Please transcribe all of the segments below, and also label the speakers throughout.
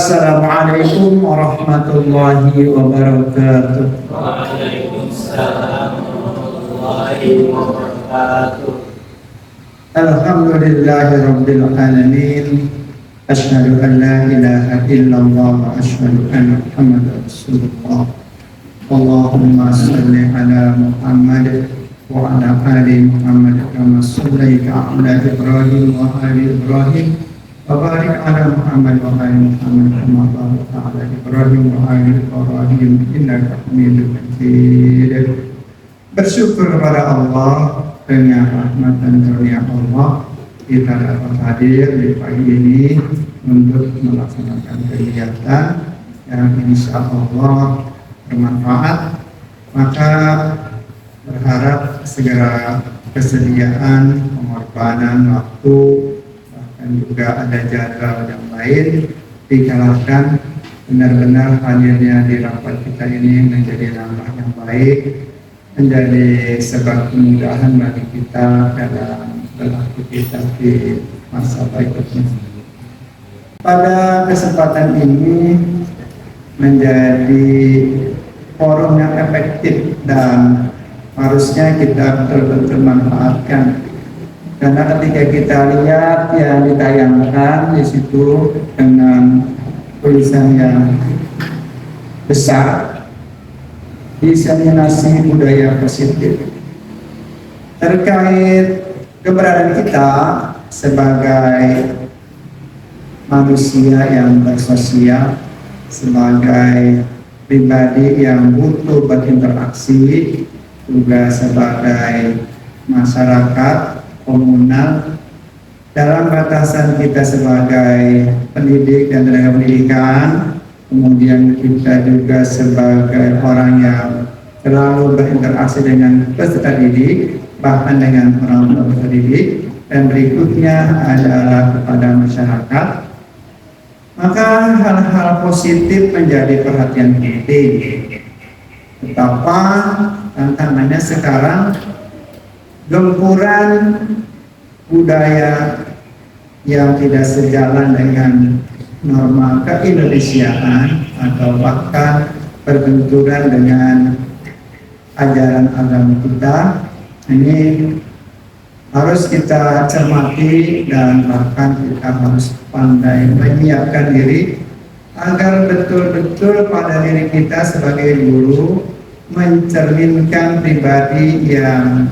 Speaker 1: Assalamualaikum warahmatullahi wabarakatuh.
Speaker 2: Waalaikumsalam warahmatullahi wabarakatuh.
Speaker 1: Alhamdulillahi rabbil alamin. Asyhadu an la ilaha illallah wa asyhadu anna Muhammadar Rasulullah. Allahumma shalli ala Muhammad wa ala ali Muhammad kama shallaita ala Ibrahim wa ali Ibrahim. Barik ala Muhammad wa ali Muhammad kama barakta ala Ibrahim wa ali Ibrahim innaka Hamidum Majid. Bersyukur kepada Allah dengan rahmat dan karunia Allah kita dapat hadir di pagi ini untuk melaksanakan kegiatan yang insya Allah bermanfaat. Maka berharap segera kesediaan pengorbanan waktu dan juga ada jadwal yang lain dikalahkan benar-benar hadirnya di rapat kita ini menjadi langkah yang baik, menjadi sebab kemudahan bagi kita dalam beraktivitas di masa berikutnya. Pada kesempatan ini menjadi forum yang efektif dan harusnya kita betul-betul manfaatkan. Karena ketika kita lihat yang ditayangkan di situ dengan tulisan yang besar, diseminasi budaya positif terkait keberadaan kita sebagai manusia yang bersosial, sebagai pribadi yang butuh berinteraksi, juga sebagai masyarakat komunal dalam batasan kita sebagai pendidik dan tenaga pendidikan, kemudian kita juga sebagai orang yang selalu berinteraksi dengan peserta didik, bahkan dengan orang tua peserta didik, dan berikutnya adalah kepada masyarakat. Maka hal-hal positif menjadi perhatian penting. Betapa tantangannya sekarang gempuran budaya yang tidak sejalan dengan norma keindonesiaan atau bahkan berbenturan dengan ajaran agama kita. Ini harus kita cermati dan bahkan kita harus pandai menyiapkan diri agar betul-betul pada diri kita sebagai guru mencerminkan pribadi yang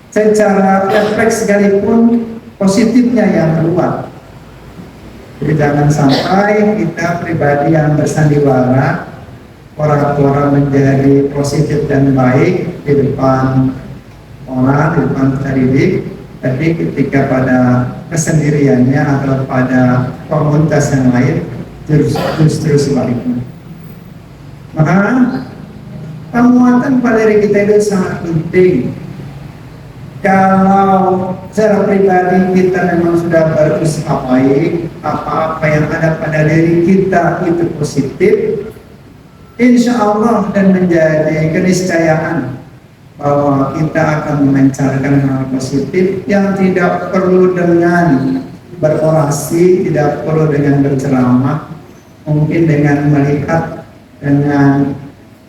Speaker 1: secara refleks sekalipun positifnya yang keluar. Jadi jangan sampai kita pribadi yang bersandiwara pora-pora menjadi positif dan baik di depan orang, di depan peserta didik, tapi ketika pada kesendiriannya atau pada komunitas yang lain justru sebaliknya. Maka penguatan pada diri kita itu sangat penting. Kalau secara pribadi kita memang sudah berusaha baik, apa-apa yang ada pada diri kita itu positif, insya Allah dan menjadi keniscayaan bahwa kita akan memancarkan hal positif yang tidak perlu dengan berorasi, tidak perlu dengan berceramah, mungkin dengan melihat, dengan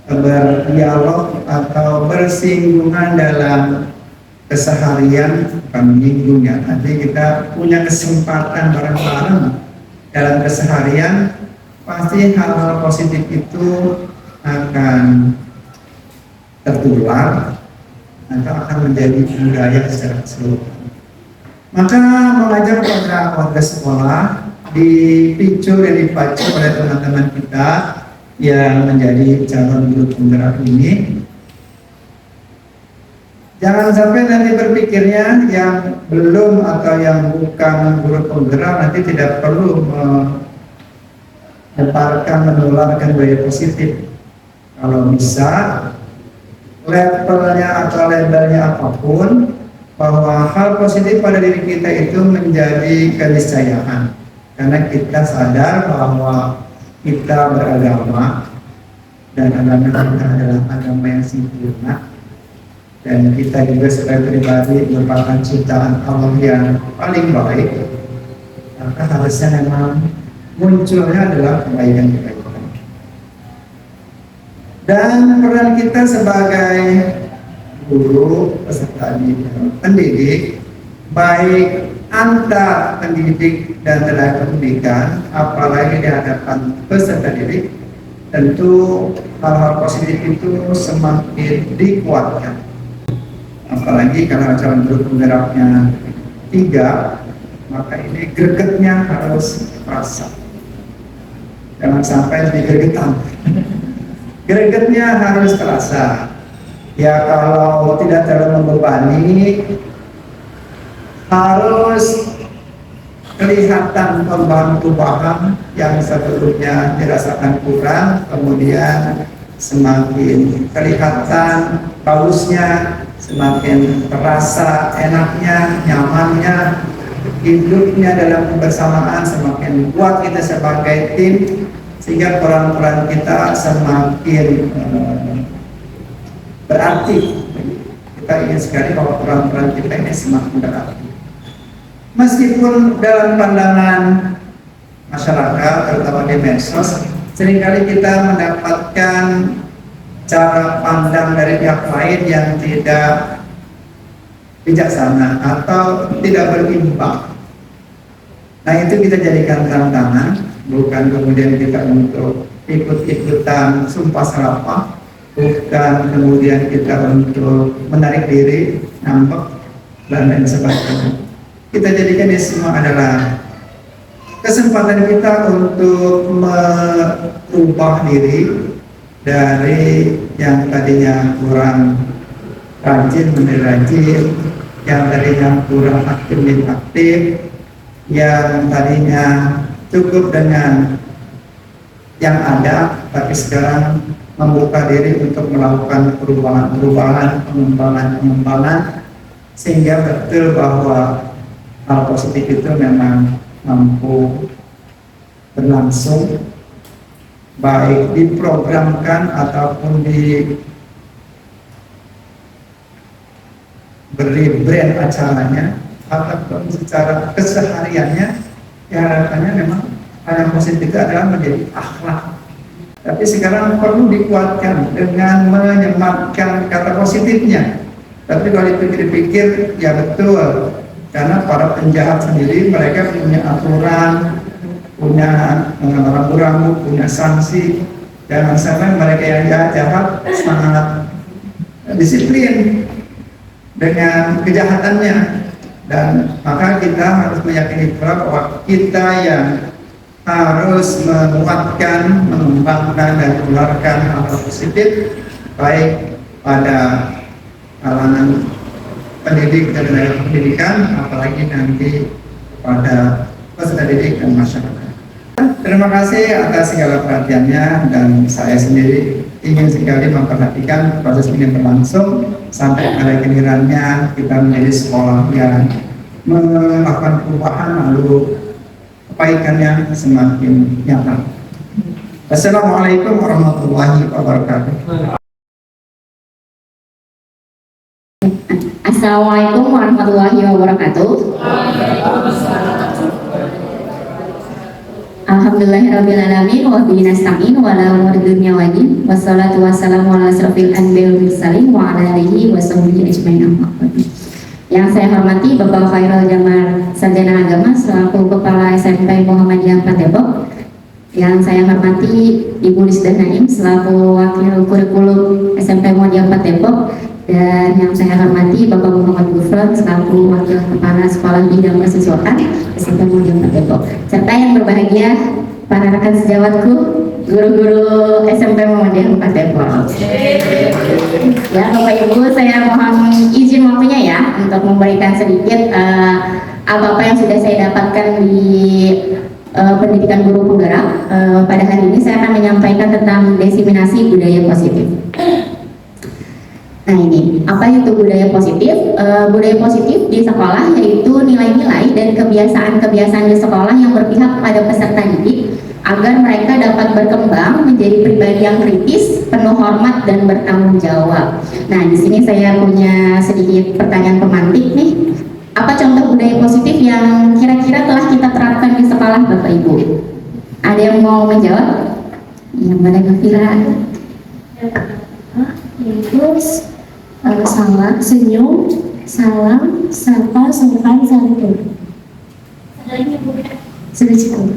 Speaker 1: berdialog atau bersinggungan dalam keseharian, bukan menyinggung ya, nanti kita punya kesempatan bareng-bareng dalam keseharian, pasti hal-hal positif itu akan tertular atau akan menjadi budaya secara keseluruhan. Maka mengajar pada warga sekolah dipicu dan dipacu oleh teman-teman kita yang menjadi calon guru penggerak ini. Jangan sampai nanti berpikirnya yang belum atau yang bukan guru penggerak nanti tidak perlu menularkan budaya positif. Kalau bisa levelnya atau labelnya apapun, bahwa hal positif pada diri kita itu menjadi keniscayaan. Karena kita sadar bahwa kita beragama dan agama kita adalah agama yang sempurna. Dan kita juga sebagai pribadi merupakan ciptaan Allah yang paling baik. Maka harusnya memang munculnya adalah kebaikan-kebaikan. Dan peran kita sebagai guru, peserta didik, pendidik, baik antar pendidik dan tenaga pendidikan, apalagi di hadapan peserta didik, tentu hal-hal positif itu semakin dikuatkan. Apalagi kalau calon guru penggeraknya 3, maka ini gregetnya harus terasa. Jangan sampai lebih gregetan. Gregetnya harus terasa. Ya kalau tidak terlalu membebani, harus kelihatan perubahan yang sebelumnya dirasakan kurang, kemudian semakin kelihatan bagusnya, semakin terasa enaknya, nyamannya, hidupnya dalam kebersamaan, semakin kuat kita sebagai tim, sehingga peran-peran kita semakin berarti. Kita ingin sekali bahwa peran-peran kita ini semakin berarti. Meskipun dalam pandangan masyarakat, terutama di medsos, seringkali kita mendapatkan cara pandang dari pihak lain yang tidak bijaksana atau tidak berimbang. Nah, itu kita jadikan tantangan, bukan kemudian kita untuk ikut-ikutan sumpah serapah, bukan kemudian kita untuk menarik diri, ngambek, dan lain sebagainya. Kita jadikan ini semua adalah kesempatan kita untuk merubah diri dari yang tadinya kurang rajin menjadi rajin, yang tadinya kurang aktif menjadi aktif, yang tadinya cukup dengan yang ada, tapi sekarang membuka diri untuk melakukan perubahan-perubahan, pengembangan-pengembangan, sehingga betul bahwa hal positif itu memang mampu berlangsung, baik diprogramkan ataupun diberi brand acaranya, ataupun secara kesehariannya. Ya, harapannya memang hal yang positif itu adalah menjadi akhlak. Tapi sekarang perlu dikuatkan dengan menyematkan kata positifnya. Tapi kalau dipikir-pikir, ya betul, karena para penjahat sendiri mereka punya aturan, punya rambu-rambu, punya sanksi. Jangan sampai mereka yang jahat sangat disiplin dengan kejahatannya. Dan maka kita harus meyakini pula bahwa kita yang harus menguatkan, mengembangkan dan menularkan hal positif baik pada kalangan pendidik dan tenaga pendidikan, apalagi nanti pada peserta didik dan masyarakat. Terima kasih atas segala perhatiannya, dan saya sendiri ingin sekali memperhatikan proses ini berlangsung sampai pada gilirannya kita menjadi sekolah yang melakukan perubahan, lalu kebaikannya semakin nyata. Assalamualaikum warahmatullahi wabarakatuh.
Speaker 3: Assalamualaikum warahmatullahi wabarakatuh. Alhamdulillahirrabbilalamin wa bihi nasta'in wa la umuri dunya wa din wassalatu wassalamu ala asrofil anbiya'i wal mursalin wa ala alihi wa sahbihi ajmain amma ba'du. Yang saya hormati Bapak Khairul Jamal Sarjana Agama selaku Kepala SMP Muhammadiyah 4 Depok. Yang saya hormati Ibu Lisda Naim selaku Wakil Kurikulum SMP Muhammadiyah 4 Depok. Dan yang saya hormati Bapak Muhammad Gufron selaku Wakil Kepala Sekolah Bidang Kesiswaan SMP Muhammadiyah 4 Depok. Serta yang berbahagia para rekan sejawatku, guru-guru SMP Muhammadiyah 4 Depok. Ya, Bapak Ibu, saya mohon izin waktunya ya untuk memberikan sedikit apa-apa yang sudah saya dapatkan di pendidikan guru penggerak. Pada hari ini saya akan menyampaikan tentang diseminasi budaya positif. Nah, ini apa itu budaya positif? Budaya positif di sekolah yaitu nilai-nilai dan kebiasaan-kebiasaan di sekolah yang berpihak pada peserta didik agar mereka dapat berkembang menjadi pribadi yang kritis, penuh hormat dan bertanggung jawab. Nah, di sini saya punya sedikit pertanyaan pemantik nih. Apa contoh budaya positif yang kira-kira telah kita terapkan di sekolah, Bapak Ibu? Ada yang mau menjawab? Yang mana Gafira?
Speaker 4: Terus salam, senyum, salam, sapa, sungkan, santun. Sudah cukup.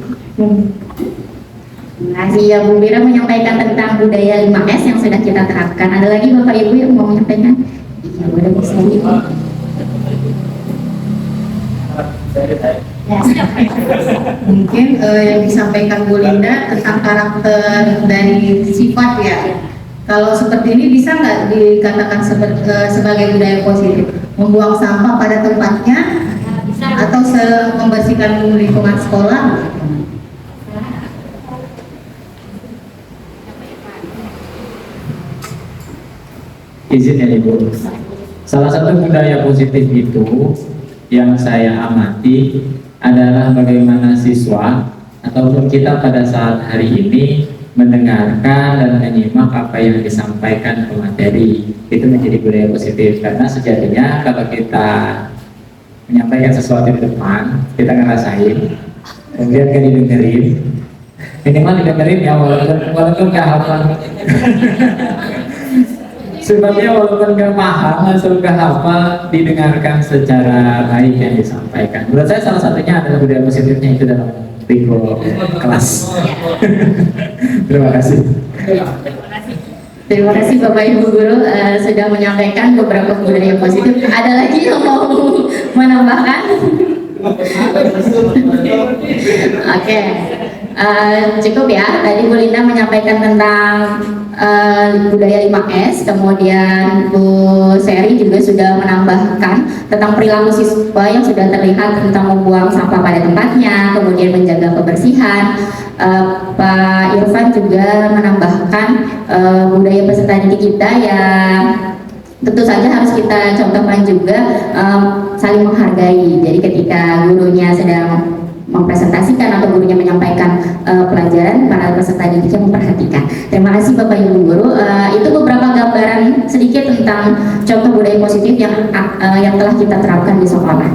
Speaker 3: Terima kasih ya Bu Mira menyampaikan tentang budaya 5S yang sudah kita terapkan. Ada lagi Bapak Ibu yang mau menyampaikan? Iya, udah bisa.
Speaker 5: Mungkin yang disampaikan Bu Linda tentang karakter dari sifat ya. Kalau seperti ini bisa nggak dikatakan sebagai budaya positif? Membuang sampah pada tempatnya atau membersihkan lingkungan sekolah?
Speaker 2: Izin ya Ibu. Salah satu budaya positif itu yang saya amati adalah bagaimana siswa ataupun kita pada saat hari ini mendengarkan dan menyimak apa yang disampaikan pemateri. Itu menjadi budaya positif karena sejatinya kalau kita menyampaikan sesuatu di depan, kita ngerasain, kemudian kan didengerin, minimal didengerin ya walaupun nggak hafal. Sebabnya walaupun nggak paham atau nggak hafal, didengarkan secara baik yang disampaikan. Menurut saya salah satunya adalah budaya positifnya itu dalam lingkup kelas. Terima kasih.
Speaker 3: Terima kasih Bapak Ibu Guru sudah menyampaikan beberapa budaya positif. Ada lagi yang mau menambahkan? Oke. Cukup ya. Tadi Bu Linda menyampaikan tentang budaya 5S, kemudian Bu Seri juga sudah menambahkan tentang perilaku siswa yang sudah terlihat tentang membuang sampah pada tempatnya, kemudian menjaga kebersihan. Pak Irfan juga menambahkan budaya peserta didik kita yang tentu saja harus kita contohkan juga saling menghargai. Jadi ketika gurunya sedang mempresentasikan atau gurunya menyampaikan pelajaran, para peserta didiknya memperhatikan. Terima kasih Bapak Ibu Guru. Itu beberapa gambaran sedikit tentang contoh budaya positif yang telah kita terapkan di sekolah.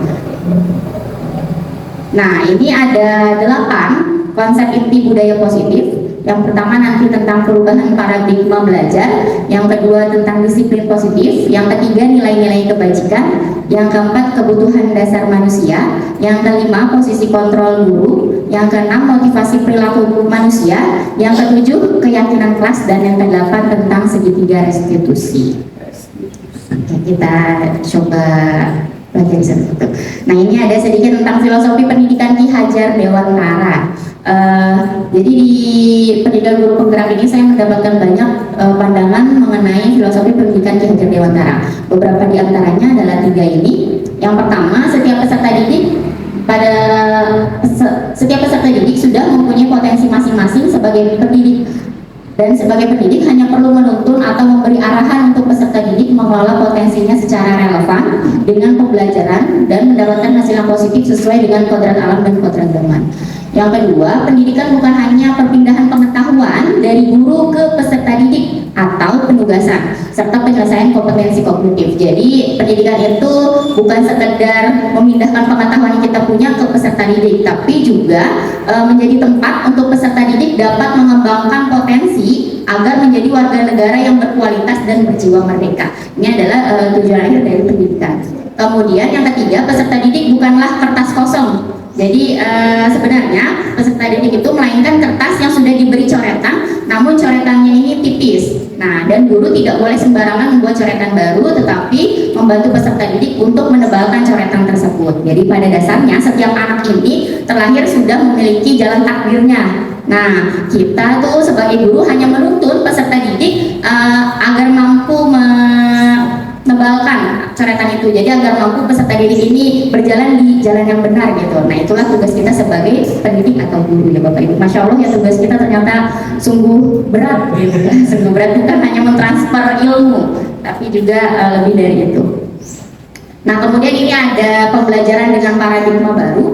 Speaker 3: Nah, ini ada 8 konsep inti budaya positif. Yang pertama nanti tentang perubahan paradigma belajar, yang kedua tentang disiplin positif, yang ketiga nilai-nilai kebajikan, yang keempat kebutuhan dasar manusia, yang kelima posisi kontrol guru, yang keenam motivasi perilaku manusia, yang ketujuh keyakinan kelas, dan yang kedelapan tentang segitiga restitusi. Oke, kita coba pelajari satu-satu. Nah, ini ada sedikit tentang filosofi pendidikan Ki Hajar Dewantara. Jadi di pendidikan guru penggerak ini saya mendapatkan banyak pandangan mengenai filosofi pendidikan Ki Hajar Dewantara. Beberapa di antaranya adalah 3 ini. Yang pertama, setiap peserta didik sudah mempunyai potensi masing-masing sebagai pendidik, dan sebagai pendidik hanya perlu menuntun atau memberi arahan untuk peserta didik mengelola potensinya secara relevan dengan pembelajaran dan mendapatkan hasil yang positif sesuai dengan kodrat alam dan kodrat zaman. Yang kedua, pendidikan bukan hanya perpindahan pengetahuan dari guru ke peserta didik atau penugasan serta penyelesaian kompetensi kognitif. Jadi pendidikan itu bukan sekedar memindahkan pengetahuan yang kita punya ke peserta didik, tapi juga menjadi tempat untuk peserta didik dapat mengembangkan potensi agar menjadi warga negara yang berkualitas dan berjiwa merdeka. Ini adalah tujuan akhir dari pendidikan. Kemudian yang ketiga, peserta didik bukanlah kertas kosong. Jadi sebenarnya peserta didik itu melainkan kertas yang sudah diberi coretan, namun coretannya ini tipis. Nah, dan guru tidak boleh sembarangan membuat coretan baru, tetapi membantu peserta didik untuk menebalkan coretan tersebut. Jadi pada dasarnya setiap anak ini terlahir sudah memiliki jalan takdirnya. Nah, kita tuh sebagai guru hanya menuntun peserta didik agar mampu menebalkan coretan itu. Jadi agar mampu peserta didik ini berjalan di jalan yang benar gitu. Nah, itulah tugas kita sebagai pendidik atau guru ya Bapak Ibu. Masya Allah ya, tugas kita ternyata sungguh berat gitu. Sungguh berat, bukan hanya mentransfer ilmu, tapi juga lebih dari itu. Nah, kemudian ini ada pembelajaran dengan paradigma baru.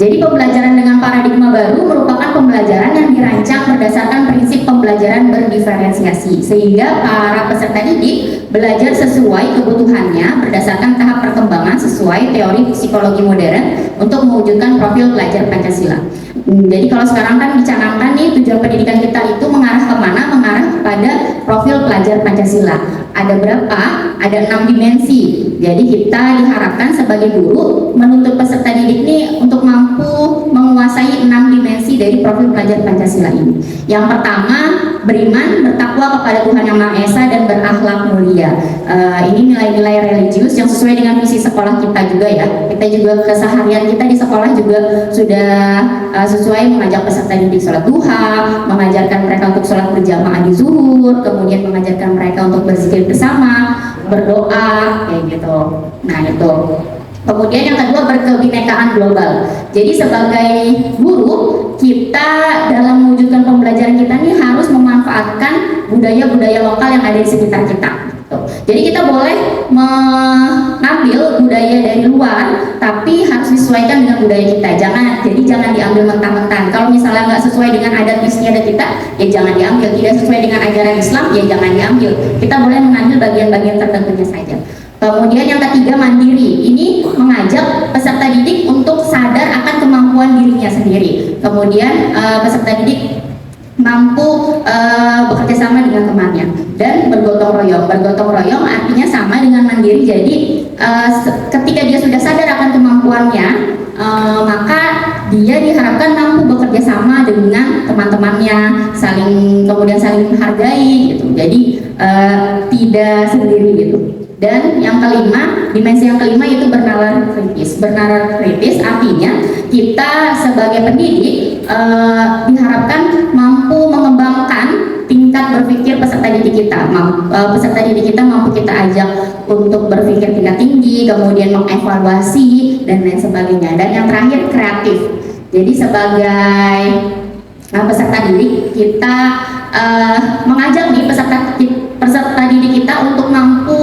Speaker 3: Jadi pembelajaran dengan paradigma baru merupakan pembelajaran yang dirancang berdasarkan prinsip pembelajaran berdiferensiasi, sehingga para peserta didik belajar sesuai kebutuhannya berdasarkan tahap perkembangan sesuai teori psikologi modern untuk mewujudkan profil pelajar Pancasila. Jadi kalau sekarang kan dicanangkan nih tujuan pendidikan kita itu mengarah kemana? Mengarah kepada profil pelajar Pancasila. Ada berapa? Ada 6 dimensi. Jadi kita diharapkan sebagai guru menuntut peserta didik nih untuk mampu menguasai 6 dimensi dari profil pelajar Pancasila ini. Yang pertama, beriman, bertakwa kepada Tuhan Yang Maha Esa dan berakhlak mulia. Ini nilai-nilai religius yang sesuai dengan visi sekolah kita juga ya. Kita juga keseharian kita di sekolah juga sudah sesuai mengajak peserta didik sholat duha, mengajarkan mereka untuk sholat berjamaah di zuhur, kemudian mengajarkan mereka untuk berzikir bersama, berdoa, kayak gitu. Nah itu. Kemudian yang kedua, berkebinekaan global. Jadi sebagai guru, kita dalam mewujudkan pembelajaran kita ini harus memanfaatkan budaya-budaya lokal yang ada di sekitar kita. Jadi kita boleh mengambil budaya dari luar, tapi harus disesuaikan dengan budaya kita. Jangan diambil mentah-mentah. Kalau misalnya nggak sesuai dengan adat istiadat kita, ya jangan diambil. Tidak sesuai dengan ajaran Islam, ya jangan diambil. Kita boleh mengambil bagian-bagian tertentunya saja. Kemudian yang ketiga, mandiri. Ini mengajak peserta didik untuk sadar akan kemampuan dirinya sendiri. Kemudian peserta didik mampu bekerja sama dengan temannya dan bergotong royong. Bergotong royong artinya sama dengan mandiri. Jadi ketika dia sudah sadar akan kemampuannya, maka dia diharapkan mampu bekerja sama dengan teman-temannya, kemudian saling menghargai gitu. Jadi tidak sendiri gitu. Dan yang kelima, dimensi yang kelima yaitu bernalar kritis. Bernalar kritis artinya kita sebagai pendidik diharapkan mampu mengembangkan tingkat berpikir peserta didik kita. Peserta didik kita mampu kita ajak untuk berpikir tingkat tinggi, kemudian mengevaluasi dan lain sebagainya. Dan yang terakhir, kreatif. Jadi sebagai peserta didik kita mengajak nih peserta didik kita untuk mampu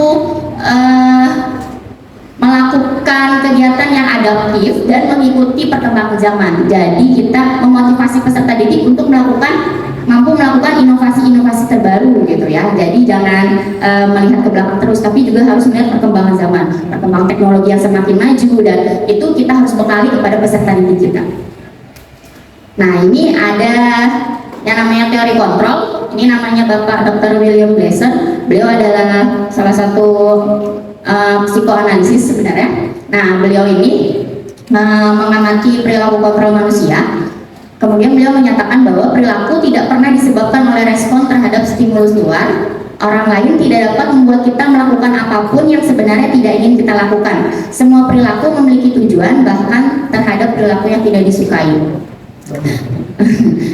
Speaker 3: melakukan kegiatan yang adaptif dan mengikuti perkembangan zaman. Jadi kita memotivasi peserta didik untuk mampu melakukan inovasi-inovasi terbaru gitu ya. Jadi jangan melihat ke belakang terus, tapi juga harus melihat perkembangan zaman, perkembangan teknologi yang semakin maju, dan itu kita harus bekali kepada peserta didik kita. Nah, ini ada yang namanya teori kontrol. Ini namanya Bapak Dr. William Glasser. Beliau adalah salah satu psikoanalisis sebenarnya. Nah, beliau ini mengamati perilaku kontrol manusia. Kemudian beliau menyatakan bahwa perilaku tidak pernah disebabkan oleh respon terhadap stimulus luar. Orang lain tidak dapat membuat kita melakukan apapun yang sebenarnya tidak ingin kita lakukan. Semua perilaku memiliki tujuan, bahkan terhadap perilaku yang tidak disukai.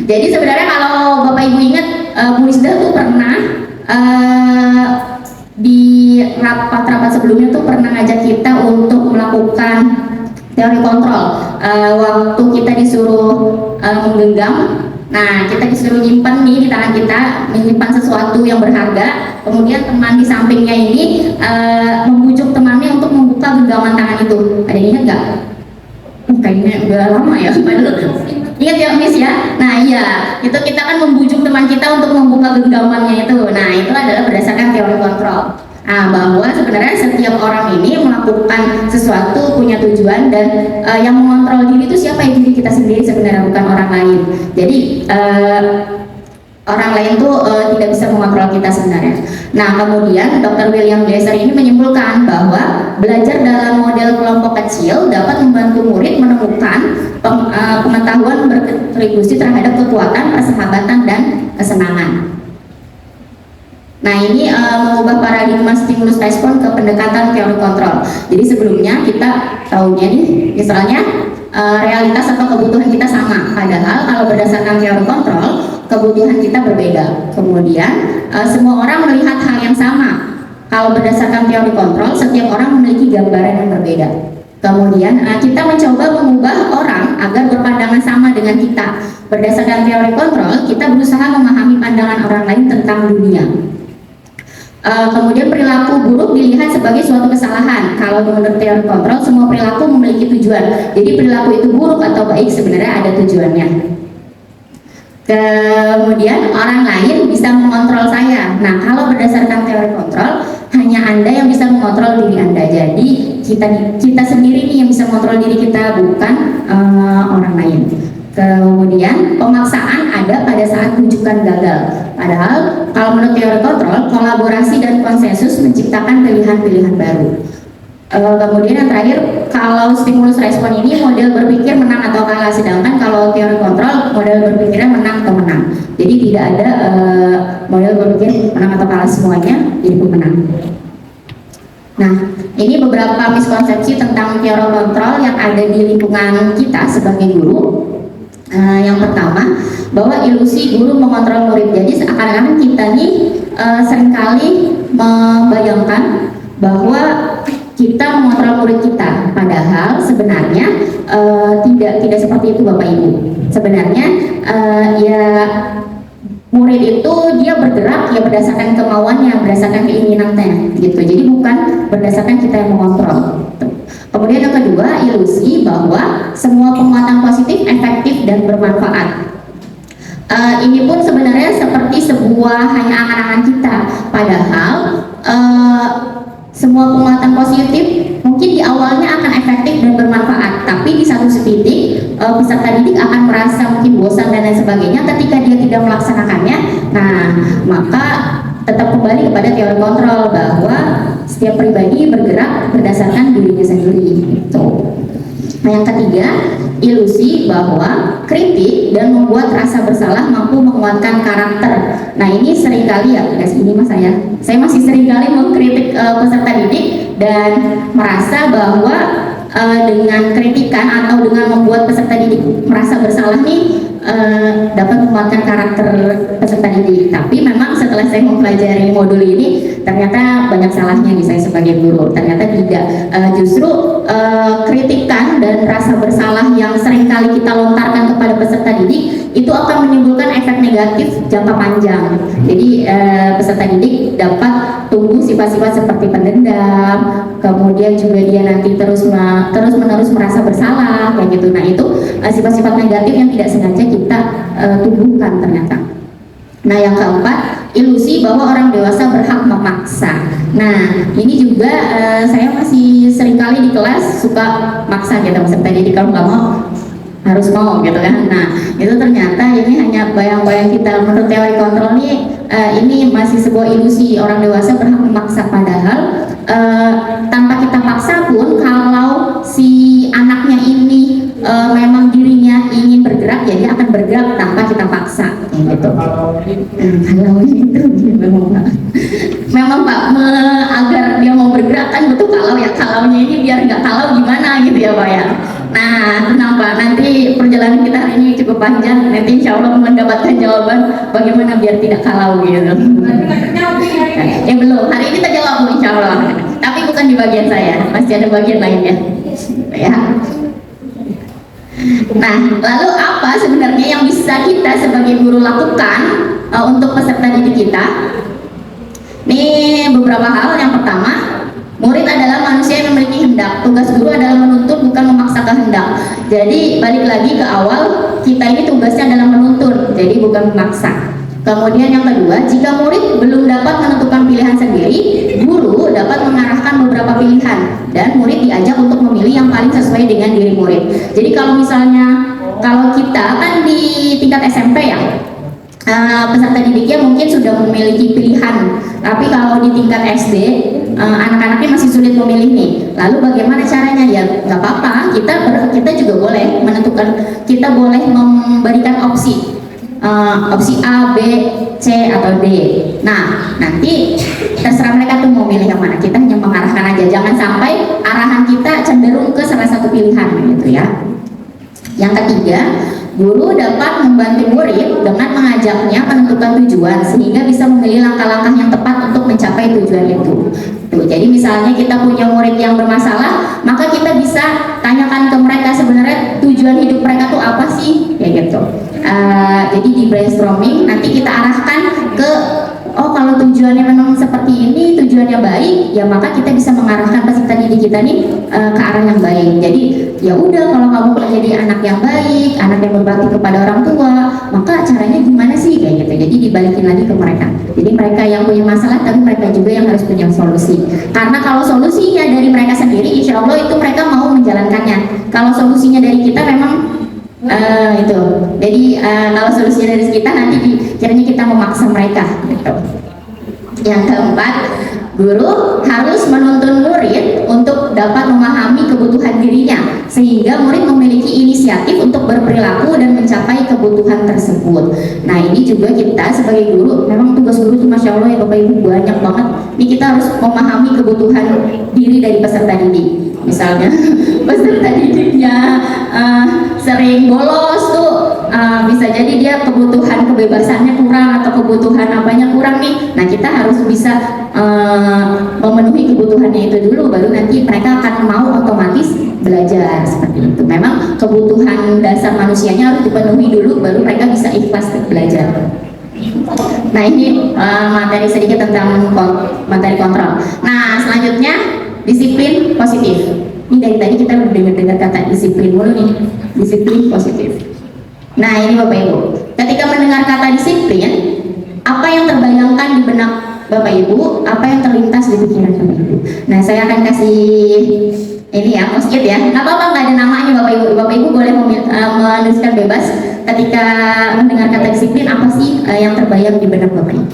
Speaker 3: Jadi sebenarnya kalau Bapak Ibu ingat, Bu Lisda tuh pernah di rapat-rapat sebelumnya tuh pernah ngajak kita untuk melakukan teori kontrol. Waktu kita disuruh menggenggam, nah kita disuruh nyimpan nih di tangan kita, menyimpan sesuatu yang berharga. Kemudian teman di sampingnya ini membujuk temannya untuk membuka genggaman tangan itu. Ada yang ingat nggak? Kayaknya udah lama ya. Ingat ya Miss ya? Nah iya, itu kita kan membujuk teman kita untuk membuka genggamannya itu. Nah itu adalah berdasarkan teori kontrol. Nah, bahwa sebenarnya setiap orang ini melakukan sesuatu punya tujuan, dan yang mengontrol diri itu siapa? Diri kita sendiri sebenarnya, bukan orang lain. Jadi orang lain tuh tidak bisa mengontrol kita sebenarnya. Nah, kemudian Dr. William Glasser ini menyimpulkan bahwa belajar dalam model kelompok kecil dapat membantu murid menemukan pengetahuan berkontribusi terhadap kekuatan, persahabatan, dan kesenangan. Nah, ini mengubah paradigma stimulus respon ke pendekatan teori kontrol. Jadi sebelumnya kita tahunya nih, misalnya realitas atau kebutuhan kita sama, padahal kalau berdasarkan teori kontrol kebutuhan kita berbeda. Kemudian semua orang melihat hal yang sama. Kalau berdasarkan teori kontrol, setiap orang memiliki gambaran yang berbeda. Kemudian kita mencoba mengubah orang agar berpandangan sama dengan kita. Berdasarkan teori kontrol, kita berusaha memahami pandangan orang lain tentang dunia. Kemudian perilaku buruk dilihat sebagai suatu kesalahan. Kalau menurut teori kontrol, semua perilaku memiliki tujuan. Jadi perilaku itu buruk atau baik sebenarnya ada tujuannya. Kemudian orang lain bisa mengontrol saya. Nah, kalau berdasarkan teori kontrol, hanya Anda yang bisa mengontrol diri Anda. Jadi kita sendiri nih yang bisa mengontrol diri kita, bukan orang lain. Kemudian pemaksaan ada pada saat rujukan gagal. Padahal kalau menurut teori kontrol, kolaborasi dan konsensus menciptakan pilihan-pilihan baru. Kemudian yang terakhir, kalau stimulus respon ini model berpikir menang atau kalah, sedangkan kalau teori kontrol model berpikirnya menang atau menang. Jadi tidak ada model berpikir menang atau kalah, semuanya jadi pemenang. Nah, ini beberapa miskonsepsi tentang teori kontrol yang ada di lingkungan kita sebagai guru. Yang pertama, bahwa ilusi guru mengontrol murid. Jadi seakan-akan kita nih seringkali membayangkan bahwa kita mengontrol murid kita, padahal sebenarnya tidak seperti itu Bapak Ibu. Sebenarnya ya murid itu dia bergerak ya berdasarkan kemauannya, berdasarkan keinginannya gitu. Jadi bukan berdasarkan kita yang mengontrol. Kemudian yang kedua, ilusi bahwa semua penguatan positif efektif dan bermanfaat. Ini pun sebenarnya seperti sebuah hanya angan-angan kita, padahal semua penguatan positif mungkin di awalnya akan efektif dan bermanfaat, tapi di satu titik peserta didik akan merasa mungkin bosan dan lain sebagainya ketika dia tidak melaksanakannya. Nah, maka tetap kembali kepada teori kontrol bahwa setiap pribadi bergerak berdasarkan dirinya sendiri. Gitu. Nah, yang ketiga, ilusi bahwa kritik dan membuat rasa bersalah mampu menguatkan karakter. Nah, ini seringkali ya, guys, ini mas saya masih seringkali mengkritik peserta didik dan merasa bahwa dengan kritikan atau dengan membuat peserta didik merasa bersalah nih dapat menguatkan karakter peserta didik. Tapi memang setelah saya mempelajari modul ini ternyata banyak salahnya di saya sebagai guru. Ternyata tidak, justru kritikan dan rasa bersalah yang seringkali kita lontarkan kepada peserta didik itu akan menimbulkan efek negatif jangka panjang. Jadi peserta didik dapat tumbuh sifat-sifat seperti pendendam, kemudian juga dia nanti terus-menerus merasa bersalah kayak gitu. Nah, itu sifat-sifat negatif yang tidak sengaja kita tumbuhkan ternyata. Nah, yang keempat, ilusi bahwa orang dewasa berhak memaksa. Nah, ini juga saya masih seringkali di kelas suka maksa gitu peserta didik, kalau nggak mau harus mau gitu kan. Nah, itu ternyata ini hanya bayang-bayang kita. Menurut teori kontrol ini masih sebuah ilusi orang dewasa berhak memaksa, padahal tanpa kita paksa pun kalau si anaknya ini memang dirinya ingin bergerak, ya dia akan bergerak tanpa kita paksa gitu. Kalau itu memang Pak agar dia mau bergerak kan butuh kalau ya, kalaunya ini biar nggak kalau gimana gitu ya Pak ya. Nah, kenapa nanti perjalanan kita hari ini cukup panjang, nanti insya Allah mendapatkan jawaban bagaimana biar tidak kalau gitu. Ya belum, hari ini terjawab insya Allah, tapi bukan di bagian saya, masih ada bagian lainnya ya. Nah, lalu apa sebenarnya yang bisa kita sebagai guru lakukan untuk peserta didik kita? Ini beberapa hal. Yang pertama, murid adalah manusia yang memiliki hendak. Tugas guru adalah menuntun, bukan memaksa kehendak. Jadi balik lagi ke awal, kita ini tugasnya adalah menuntun, jadi bukan memaksa. Kemudian yang kedua, jika murid belum dapat menentukan pilihan sendiri, guru dapat mengarahkan beberapa pilihan dan murid diajak untuk memilih yang paling sesuai dengan diri murid. Jadi kalau misalnya, kalau kita kan di tingkat SMP ya, peserta didiknya mungkin sudah memiliki pilihan, tapi kalau di tingkat SD anak-anaknya masih sulit memilih nih. Lalu bagaimana caranya? Ya nggak apa-apa, kita juga boleh menentukan, kita boleh memberikan opsi A, B, C atau D. Nah, nanti terserah mereka tuh mau milih yang mana. Kita hanya mengarahkan aja, jangan sampai arahan kita cenderung ke salah satu pilihan gitu ya. Yang ketiga, guru dapat membantu murid dengan mengajaknya menentukan tujuan sehingga bisa memilih langkah-langkah yang tepat untuk mencapai tujuan itu. Jadi misalnya kita punya murid yang bermasalah, maka kita bisa tanyakan ke mereka sebenarnya tujuan hidup mereka tuh apa sih, kayak gitu. Jadi di brainstorming nanti kita arahkan ke, oh kalau tujuannya memang seperti ini, tujuannya baik, ya maka kita bisa mengarahkan peserta didik kita nih ke arah yang baik. Jadi ya udah, kalau kamu menjadi anak yang baik, anak yang berbakti kepada orang tua, maka caranya gimana sih, kayak gitu. Jadi dibalikin lagi ke mereka. Jadi mereka yang punya masalah, tapi mereka juga yang harus punya solusi. Karena kalau solusinya dari mereka sendiri, insya Allah itu mereka mau menjalankannya. Kalau solusinya dari kita memang Itu. Jadi kalau solusinya dari kita nanti kiranya kita memaksa mereka gitu. Yang keempat, guru harus menuntun murid untuk dapat memahami kebutuhan dirinya sehingga murid memiliki inisiatif untuk berperilaku dan mencapai kebutuhan tersebut. Nah ini juga kita sebagai guru, memang tugas guru itu Masya Allah ya Bapak Ibu banyak banget. Ini kita harus memahami kebutuhan diri dari peserta didik. Misalnya peserta didiknya sering bolos tuh, bisa jadi dia kebutuhan kebebasannya kurang atau kebutuhan apanya kurang nih. Nah kita harus bisa memenuhi kebutuhannya itu dulu, baru nanti mereka akan mau otomatis belajar seperti itu. Memang kebutuhan dasar manusianya harus dipenuhi dulu, baru mereka bisa ikhlas belajar. Nah ini materi sedikit tentang materi kontrol. Nah selanjutnya disiplin positif. Ini dari tadi kita udah dengar kata disiplin dulu nih, disiplin positif. Nah ini Bapak Ibu, ketika mendengar kata disiplin, apa yang terbayangkan di benak Bapak Ibu, apa yang terlintas di pikiran Bapak Ibu? Nah saya akan kasih ini ya, post-it ya, nggak apa-apa nggak ada namanya Bapak Ibu. Bapak Ibu boleh menuliskan bebas ketika mendengar kata disiplin, apa sih yang terbayang di benak Bapak Ibu?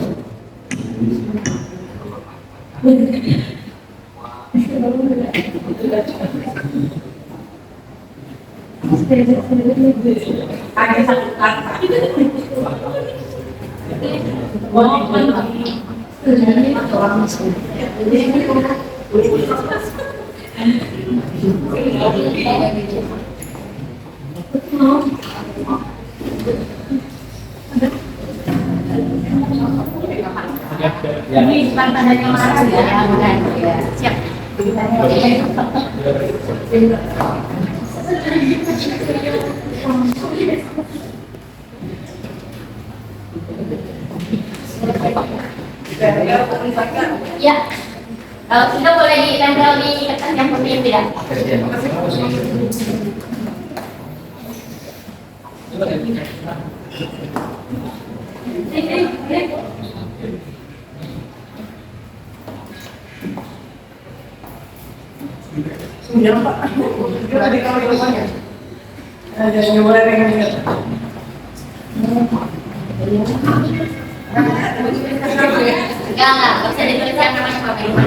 Speaker 3: Ini bukan tandanya marah ya, bukan. Siap. Ya, kita boleh ditempel di kertas yang putih tidak? Enggak bisa dituliskan namanya Bapak Ibu.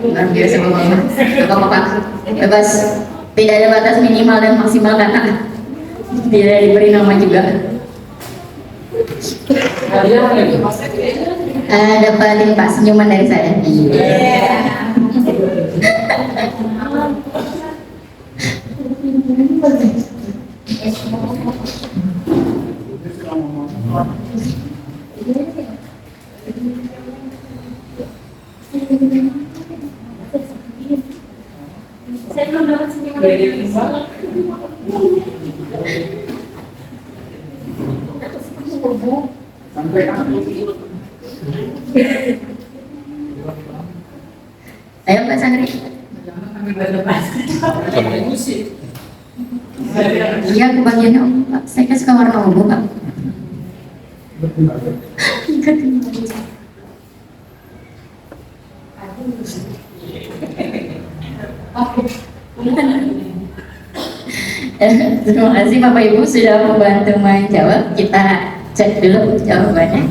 Speaker 3: Luar biasa Bapak. Bebas, tidak ada batas minimal dan maksimal karena tidak diberi nama juga. Dapatin Pak senyuman dari saya.
Speaker 4: Saya belum dapat senyuman.
Speaker 3: Ayo Pak Sandri. Iya kebagiannya Pak. Saya kan suka warna ungu Pak. Terima kasih Bapak Ibu sudah membantu menjawab. Kita cek dulu jawabannya.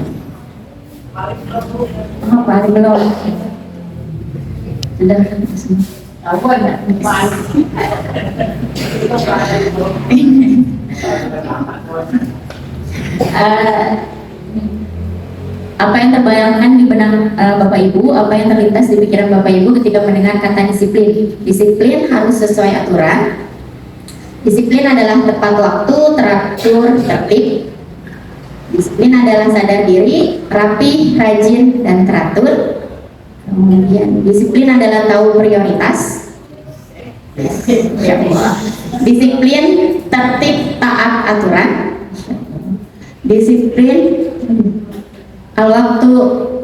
Speaker 3: Oh, paling belum. Sudah. Apa enggak? Apa yang terbayangkan di benak Bapak Ibu, apa yang terlintas di pikiran Bapak Ibu ketika mendengar kata disiplin? Disiplin harus sesuai aturan, Disiplin adalah tepat waktu, teratur, tertib. Disiplin adalah sadar diri, rapi, rajin, dan teratur. Kemudian disiplin adalah tahu prioritas. Disiplin, tertib, taat aturan. Disiplin, al-waktu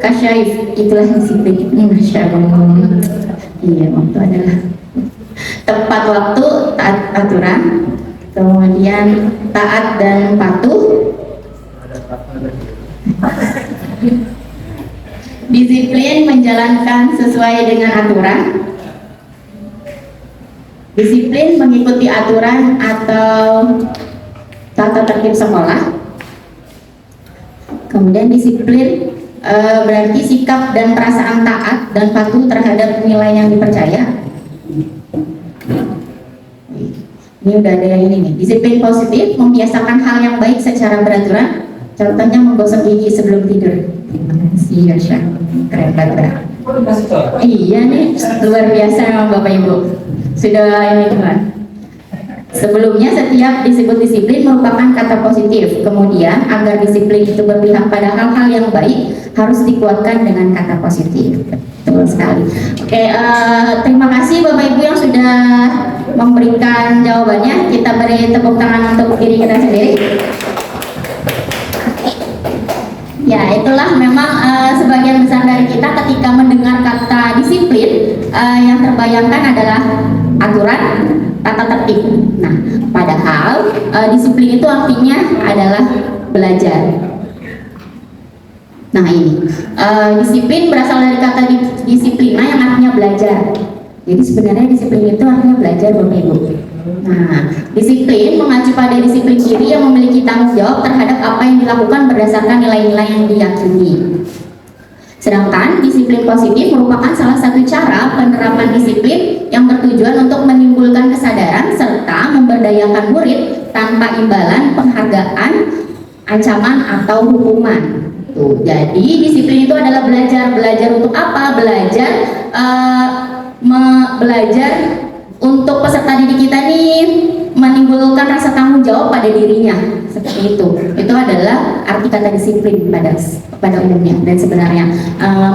Speaker 3: kasyaif, itulah disiplin. Masya Allah. Iya, waktu adalah tepat waktu, taat aturan. Kemudian taat dan patuh. Disiplin menjalankan sesuai dengan aturan. Disiplin mengikuti aturan atau tata tertib sekolah. Kemudian disiplin berarti sikap dan perasaan taat dan patuh terhadap nilai yang dipercaya. Ini udah ada yang ini nih. Disiplin positif membiasakan hal yang baik secara beraturan. Contohnya menggosok gigi sebelum tidur. Terima kasih ya Syah. Keren banget. Iya nih, luar biasa memang Bapak Ibu. Sudah ini kan. Sebelumnya setiap disebut disiplin merupakan kata positif. Kemudian agar disiplin itu berpihak pada hal-hal yang baik harus dikuatkan dengan kata positif. Betul sekali. Oke, terima kasih Bapak Ibu yang sudah memberikan jawabannya. Kita beri tepuk tangan untuk diri kita sendiri. Ya, itulah memang sebagian besar dari kita ketika mendengar kata disiplin yang terbayangkan adalah aturan, tata tertib. Nah, padahal disiplin itu artinya adalah belajar. Nah ini, disiplin berasal dari kata disiplina yang artinya belajar. Jadi sebenarnya disiplin itu artinya belajar Bapak Ibu. Nah, disiplin mengacu pada disiplin diri yang memiliki tanggung jawab terhadap apa yang dilakukan berdasarkan nilai-nilai yang diyakini. Sedangkan disiplin positif merupakan salah satu cara penerapan disiplin yang bertujuan untuk menimbulkan kesadaran serta memberdayakan murid tanpa imbalan, penghargaan, ancaman atau hukuman. Tuh, jadi disiplin itu adalah belajar. Belajar untuk apa? Belajar belajar untuk peserta didik kita nih menimbulkan rasa tanggung jawab pada dirinya, seperti itu. Itu adalah arti kata disiplin pada umumnya. Dan sebenarnya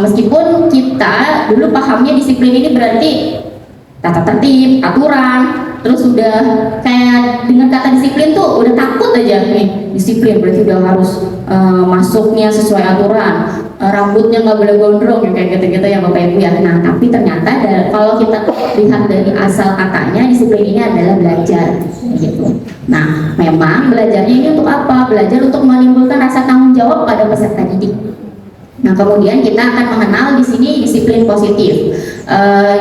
Speaker 3: meskipun kita dulu pahamnya disiplin ini berarti tata tertib, aturan, terus udah kayak dengan kata disiplin tuh udah takut aja nih. Disiplin berarti udah harus masuknya sesuai aturan, rambutnya nggak boleh gondrong kayak gitu-gitu ya Bapak Ibu ya. Nah, tapi ternyata kalau kita lihat dari asal katanya, disiplin ini adalah belajar gitu. Nah, memang belajarnya ini untuk apa? Belajar untuk menimbulkan rasa tanggung jawab pada peserta didik. Nah, kemudian kita akan mengenal di sini disiplin positif,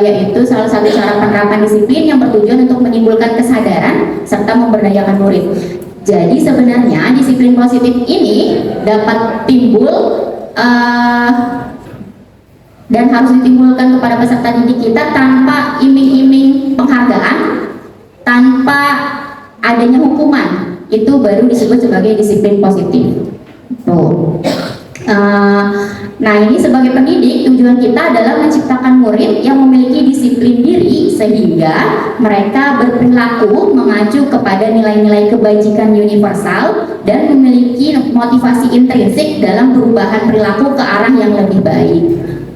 Speaker 3: yaitu salah satu cara penerapan disiplin yang bertujuan untuk menimbulkan kesadaran serta memberdayakan murid. Jadi sebenarnya disiplin positif ini dapat timbul dan harus ditimbulkan kepada peserta didik kita tanpa iming-iming penghargaan, tanpa adanya hukuman. Itu baru disebut sebagai disiplin positif. Tuh. Nah, ini sebagai pendidik tujuan kita adalah menciptakan murid yang memiliki disiplin diri sehingga mereka berperilaku mengacu kepada nilai-nilai kebajikan universal dan memiliki motivasi intrinsik dalam perubahan perilaku ke arah yang lebih baik.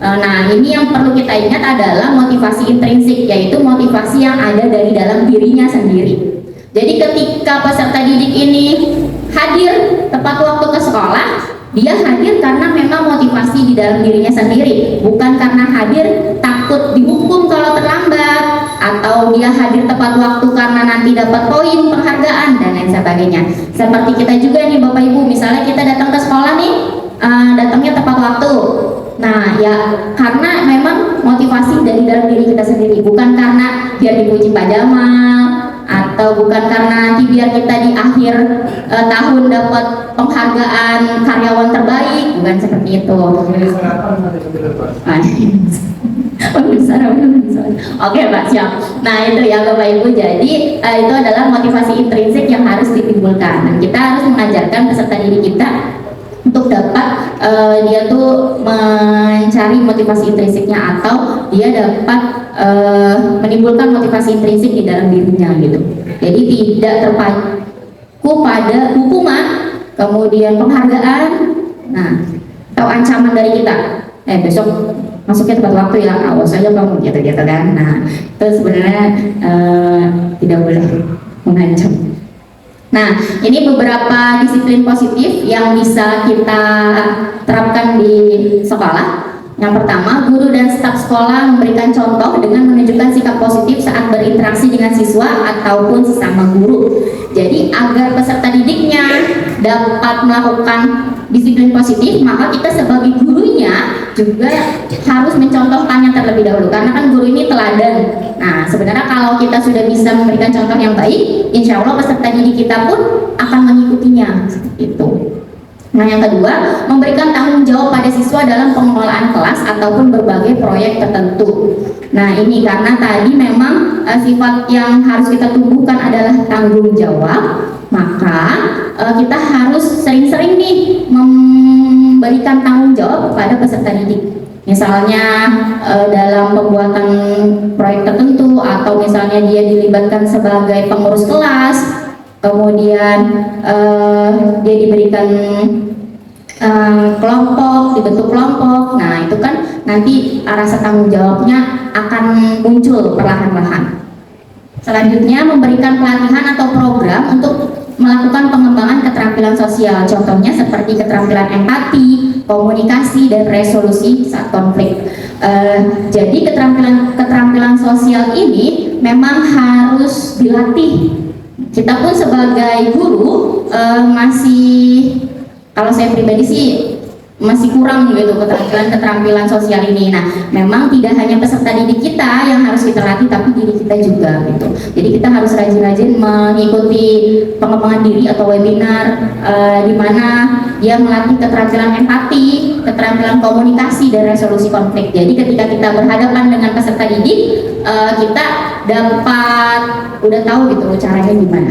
Speaker 3: Nah, ini yang perlu kita ingat adalah motivasi intrinsik, yaitu motivasi yang ada dari dalam dirinya sendiri. Jadi ketika peserta didik ini hadir tepat waktu ke sekolah, dia hadir karena memang motivasi di dalam dirinya sendiri, bukan karena hadir takut dihukum kalau terlambat, atau dia hadir tepat waktu karena nanti dapat poin penghargaan dan lain sebagainya. Seperti kita juga nih Bapak Ibu, misalnya kita datang ke sekolah nih, datangnya tepat waktu. Nah ya karena memang motivasi dari dalam diri kita sendiri, bukan karena biar dipuji Pak Jamal, atau bukan karena nanti biar kita di akhir tahun dapat penghargaan karyawan terbaik, bukan seperti itu. Oke Pak, siap. Nah itu ya Bapak Ibu, jadi itu adalah motivasi intrinsik yang harus ditimbulkan. Dan kita harus mengajarkan peserta didik kita untuk dapat dia tuh mencari motivasi intrinsiknya, atau dia dapat menimbulkan motivasi intrinsik di dalam dirinya gitu. Jadi tidak terpaku pada hukuman, kemudian penghargaan, nah, atau ancaman dari kita. Besok masuknya tepat waktu ya, awas aja kamu gitu kan. Nah, itu sebenarnya tidak boleh mengancam. Nah, ini beberapa disiplin positif yang bisa kita terapkan di sekolah. Yang pertama, guru dan staf sekolah memberikan contoh dengan menunjukkan sikap positif saat berinteraksi dengan siswa ataupun sesama guru. Jadi agar peserta didiknya dapat melakukan disiplin positif, maka kita sebagai gurunya juga harus mencontohkannya terlebih dahulu, karena kan guru ini teladan. Nah, sebenarnya kalau kita sudah bisa memberikan contoh yang baik, insya Allah peserta didik kita pun akan mengikutinya. Itu. Nah, yang kedua, memberikan tanggung jawab pada siswa dalam pengelolaan kelas ataupun berbagai proyek tertentu. Nah, ini karena tadi memang sifat yang harus kita tumbuhkan adalah tanggung jawab, maka kita harus sering-sering nih memberikan tanggung jawab kepada peserta didik. Misalnya dalam pembuatan proyek tertentu, atau misalnya dia dilibatkan sebagai pengurus kelas, kemudian dia diberikan kelompok, dibentuk kelompok. Nah, itu kan nanti rasa tanggung jawabnya akan muncul perlahan-lahan. Selanjutnya, memberikan pelatihan atau program untuk melakukan pengembangan keterampilan sosial. Contohnya seperti keterampilan empati, komunikasi, dan resolusi saat konflik. Jadi keterampilan sosial ini memang harus dilatih. Kita pun sebagai guru masih, kalau saya pribadi sih masih kurang gitu keterampilan sosial ini. Nah, memang tidak hanya peserta didik kita yang harus kita latih, tapi diri kita juga gitu. Jadi kita harus rajin-rajin mengikuti pengembangan diri atau webinar di mana dia melatih keterampilan empati, keterampilan komunikasi, dan resolusi konflik. Jadi ketika kita berhadapan dengan peserta didik, kita dapat udah tahu gitu caranya gimana.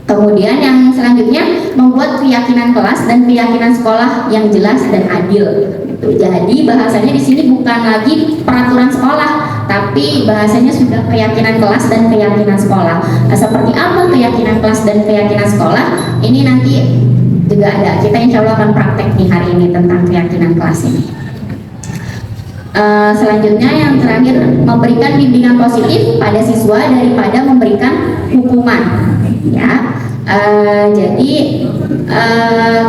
Speaker 3: Kemudian yang selanjutnya, membuat keyakinan kelas dan keyakinan sekolah yang jelas dan adil. Gitu. Jadi bahasanya di sini bukan lagi peraturan sekolah, tapi bahasanya sudah keyakinan kelas dan keyakinan sekolah. Nah, seperti apa keyakinan kelas dan keyakinan sekolah? Ini nanti juga ada. Kita insya Allah akan praktek nih hari ini tentang keyakinan kelas ini. Selanjutnya yang terakhir, memberikan bimbingan positif pada siswa daripada memberikan hukuman. Ya, jadi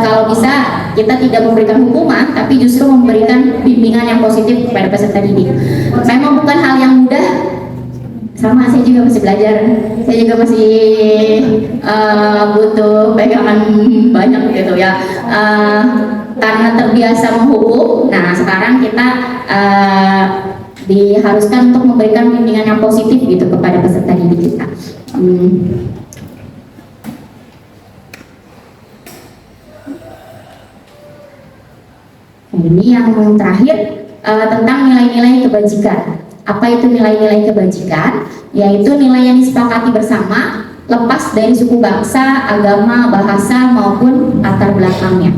Speaker 3: kalau bisa kita tidak memberikan hukuman, tapi justru memberikan bimbingan yang positif kepada peserta didik. Memang bukan hal yang mudah. Sama, saya juga masih belajar. Saya juga masih butuh pegangan banyak gitu ya. Karena terbiasa menghukum, nah sekarang kita diharuskan untuk memberikan bimbingan yang positif gitu kepada peserta didik kita. Ini yang terakhir tentang nilai-nilai kebajikan. Apa itu nilai-nilai kebajikan? Yaitu nilai yang disepakati bersama, lepas dari suku bangsa, agama, bahasa, maupun latar belakangnya.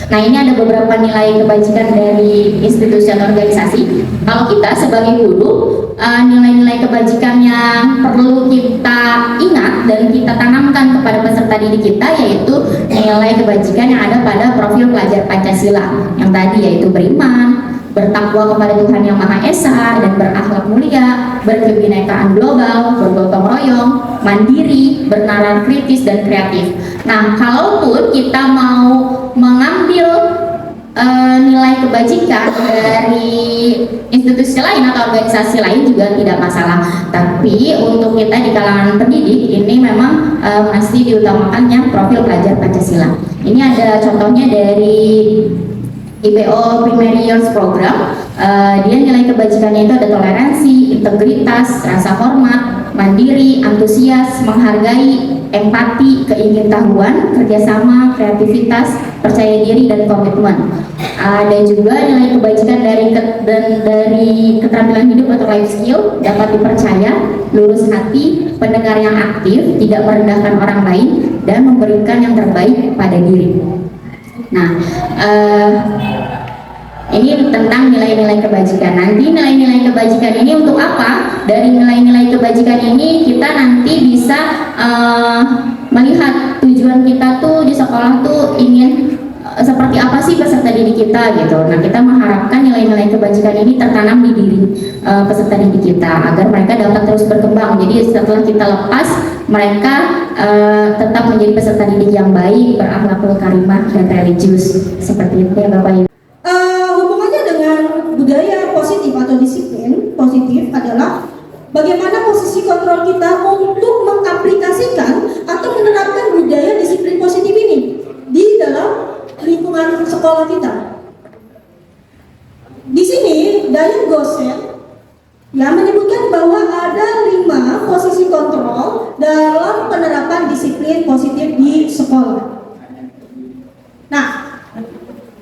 Speaker 3: Nah, ini ada beberapa nilai kebajikan dari institusi atau organisasi. Kalau kita sebagai guru, nilai-nilai kebajikan yang perlu kita ingat dan kita tanamkan kepada peserta didik kita, yaitu nilai kebajikan yang ada pada profil pelajar Pancasila, yang tadi yaitu beriman, bertakwa kepada Tuhan Yang Maha Esa, dan berakhlak mulia, berkebinekaan global, bergotong royong, mandiri, bernalar kritis, dan kreatif. Nah, kalaupun kita mau mengambil nilai kebajikan dari institusi lain atau organisasi lain juga tidak masalah. Tapi untuk kita di kalangan pendidik ini memang masih diutamakan yang profil pelajar Pancasila. Ini ada contohnya dari IPO Primary Years Program. Dia nilai kebajikannya itu ada toleransi, integritas, rasa hormat, mandiri, antusias, menghargai, empati, keingintahuan, kerjasama, kreativitas, percaya diri, dan komitmen. Ada juga nilai kebajikan dari keterampilan hidup atau life skill, dapat dipercaya, lurus hati, pendengar yang aktif, tidak merendahkan orang lain, dan memberikan yang terbaik pada diri. Nah, Ini tentang nilai-nilai kebajikan. Nanti nilai-nilai kebajikan ini untuk apa? Dari nilai-nilai kebajikan ini kita nanti bisa melihat tujuan kita tuh di sekolah tuh ingin seperti apa sih peserta didik kita gitu. Nah, kita mengharapkan nilai-nilai kebajikan ini tertanam di diri peserta didik kita agar mereka dapat terus berkembang. Jadi setelah kita lepas, mereka tetap menjadi peserta didik yang baik, berakhlakul karimah dan religius. Seperti itu ya Bapak Ibu.
Speaker 6: Hubungannya dengan budaya positif atau disiplin positif adalah bagaimana posisi kontrol kita untuk mengaplikasikan atau menerapkan budaya disiplin positif ini di dalam lingkungan sekolah kita. Di sini Dayan Gosen yang menyebutkan bahwa ada 5 posisi kontrol dalam penerapan disiplin positif di sekolah. Nah,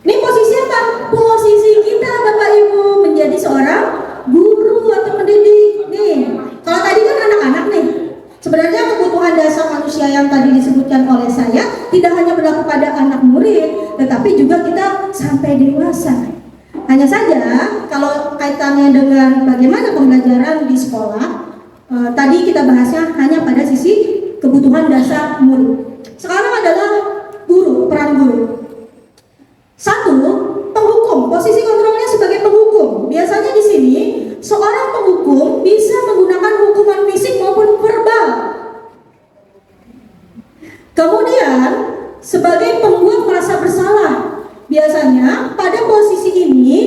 Speaker 6: ini posisi apa? Posisi kita Bapak Ibu menjadi seorang guru atau pendidik. Nih, kalau tadi kan anak-anak nih. Sebenarnya kebutuhan dasar manusia yang tadi disebutkan oleh saya tidak hanya berlaku pada anak murid, tetapi juga kita sampai dewasa. Hanya saja kalau kaitannya dengan bagaimana pembelajaran di sekolah, tadi kita bahasnya hanya pada sisi kebutuhan dasar murid. Sekarang adalah guru, peran guru. 1, penghukum. Posisi kontrolnya sebagai penghukum. Biasanya di sini seorang penghukum bisa menggunakan hukuman fisik maupun verbal. Kemudian sebagai pembuat merasa bersalah. Biasanya pada posisi ini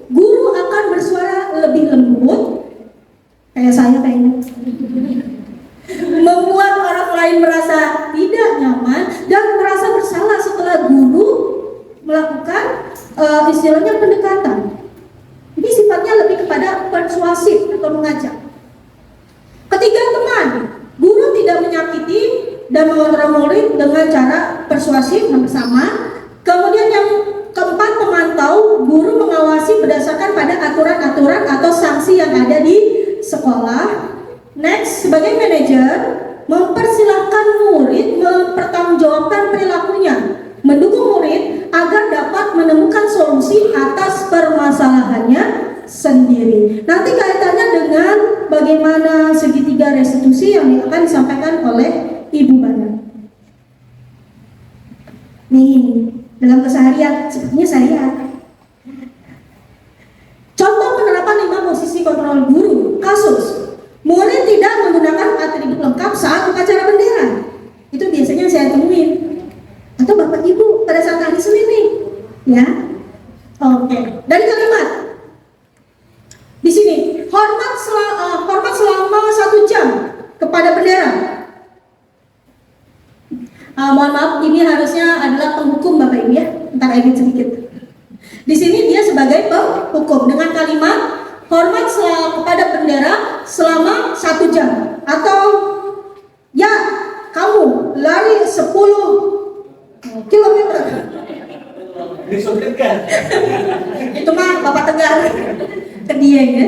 Speaker 6: guru akan bersuara lebih lembut, kayak saya kayaknya, membuat orang lain merasa tidak nyaman dan merasa bersalah setelah guru melakukan istilahnya pendekatan. Ini sifatnya lebih kepada persuasif atau mengajak. Ketiga, teman. Guru tidak menyakiti dan mengontrol murid dengan cara persuasif yang bersama. Kemudian yang keempat, pemantau. Guru mengawasi berdasarkan pada aturan-aturan atau sanksi yang ada di sekolah. Next, sebagai manajer, mempersilahkan murid mempertanggungjawabkan perilakunya, mendukung murid agar dapat menemukan solusi atas permasalahannya sendiri. Nanti kaitannya dengan bagaimana segitiga restitusi yang akan disampaikan oleh Ibu Bana. Nih, dalam keseharian sepertinya saya. Contoh penerapan 5 posisi kontrol guru. Kasus, murid tidak menggunakan atribut lengkap saat upacara bendera. Itu biasanya saya temuin. Atau Bapak Ibu pada saat hari Senin nih, ya. Oke. Dari kalimat di sini, hormat selama 1 jam kepada bendera. Mohon maaf, ini harusnya adalah penghukum Bapak Ibu ya. Ntar edit sedikit. Di sini dia sebagai penghukum dengan kalimat hormat kepada bendera selama 1 jam. Atau ya, kamu lari 10 kilometer. Itu mah Bapak Tegar ke dia ya.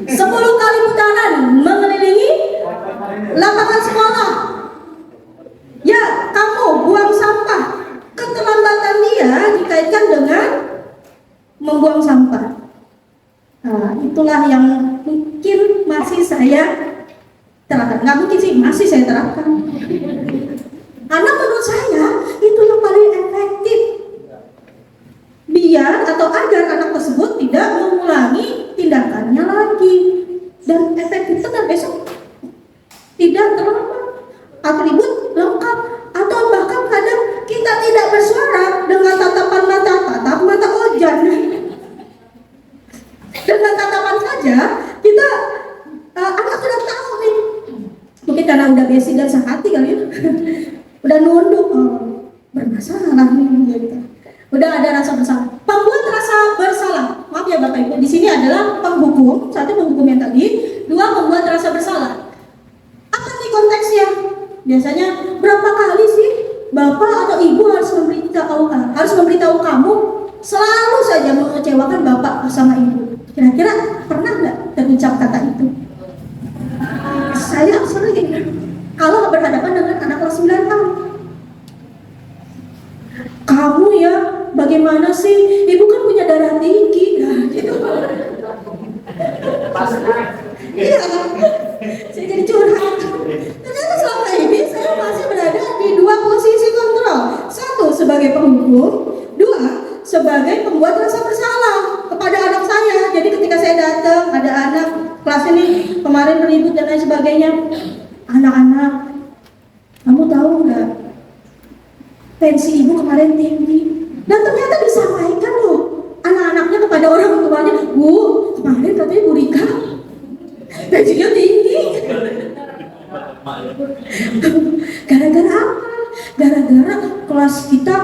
Speaker 6: 10 kali putaran mengelilingi lapangan sekolah. Ya, kamu buang sampah. Keterlambatan dia dikaitkan dengan membuang sampah. Nah, itulah yang mungkin masih saya terapkan. Nggak mungkin sih, masih saya terapkan. Karena menurut saya itu yang paling efektif biar atau agar anak tersebut tidak mengulangi tindakannya lagi, dan efektif dan besok tidak terlambat, atribut lengkap, atau bahkan kadang kita tidak bersuara dengan tatapan mata, tatap mata ojan. Dengan tatapan saja kita anak sudah tahu nih, mungkin karena udah basic dan sehati kali ya. Udah nunduk, bermasalah nih gitu. Udah ada rasa bersalah. Pembuat rasa bersalah. Maaf ya Bapak Ibu, di sini adalah penghukum, 1 penghukum yang tadi, 2 membuat rasa bersalah. Apa nih konteksnya? Biasanya berapa kali sih Bapak atau Ibu harus memberitahu kamu selalu saja mengecewakan Bapak sama Ibu? Kira-kira pernah nggak terucap kata itu? Saya sering kalau berhadapan dengan anak kelas 9 tahun. Kamu ya bagaimana sih? Ibu kan punya darah tinggi. Nah, gitu. Iya, saya jadi curhat. Ternyata selama ini saya masih berada di dua posisi kontrol. Satu, sebagai penghukum. Dua, sebagai pembuat rasa bersalah kepada anak saya. Jadi ketika saya datang, ada anak kelas ini kemarin ribut dan lain sebagainya. Anak-anak, kamu tahu nggak? Tensi ibu kemarin tinggi. Dan ternyata disampaikan loh anak-anaknya kepada orang tuanya. Bu, kemarin katanya Bu Rika tensinya tinggi. Gara-gara apa? Gara-gara kelas kita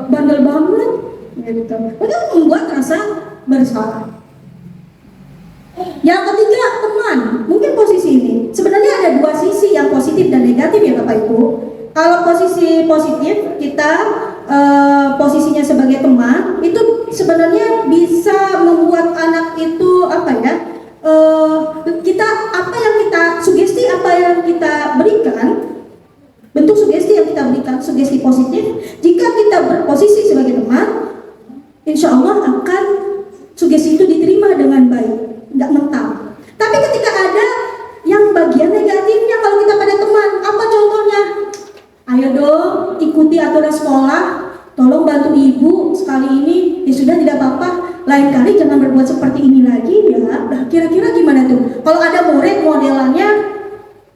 Speaker 6: bandel banget. Gitu. Itu membuat rasa bersalah. Yang ketiga, teman. Mungkin posisi ini sebenarnya ada dua sisi, yang positif dan negatif ya Bapak Ibu. Kalau posisi positif, kita posisinya sebagai teman, itu sebenarnya bisa membuat anak itu apa ya? Kita apa yang kita sugesti, apa yang kita berikan, bentuk sugesti yang kita berikan, sugesti positif. Jika kita berposisi sebagai teman, insya Allah akan sugesti itu diterima dengan baik, nggak mental. Tapi ketika ada yang bagian negatifnya, kalau kita pada teman, apa contohnya? Ayo dong, ikuti aturan sekolah, tolong bantu ibu sekali ini, ya sudah tidak apa-apa, lain kali jangan berbuat seperti ini lagi ya. Nah, kira-kira gimana tuh? Kalau ada murid modelannya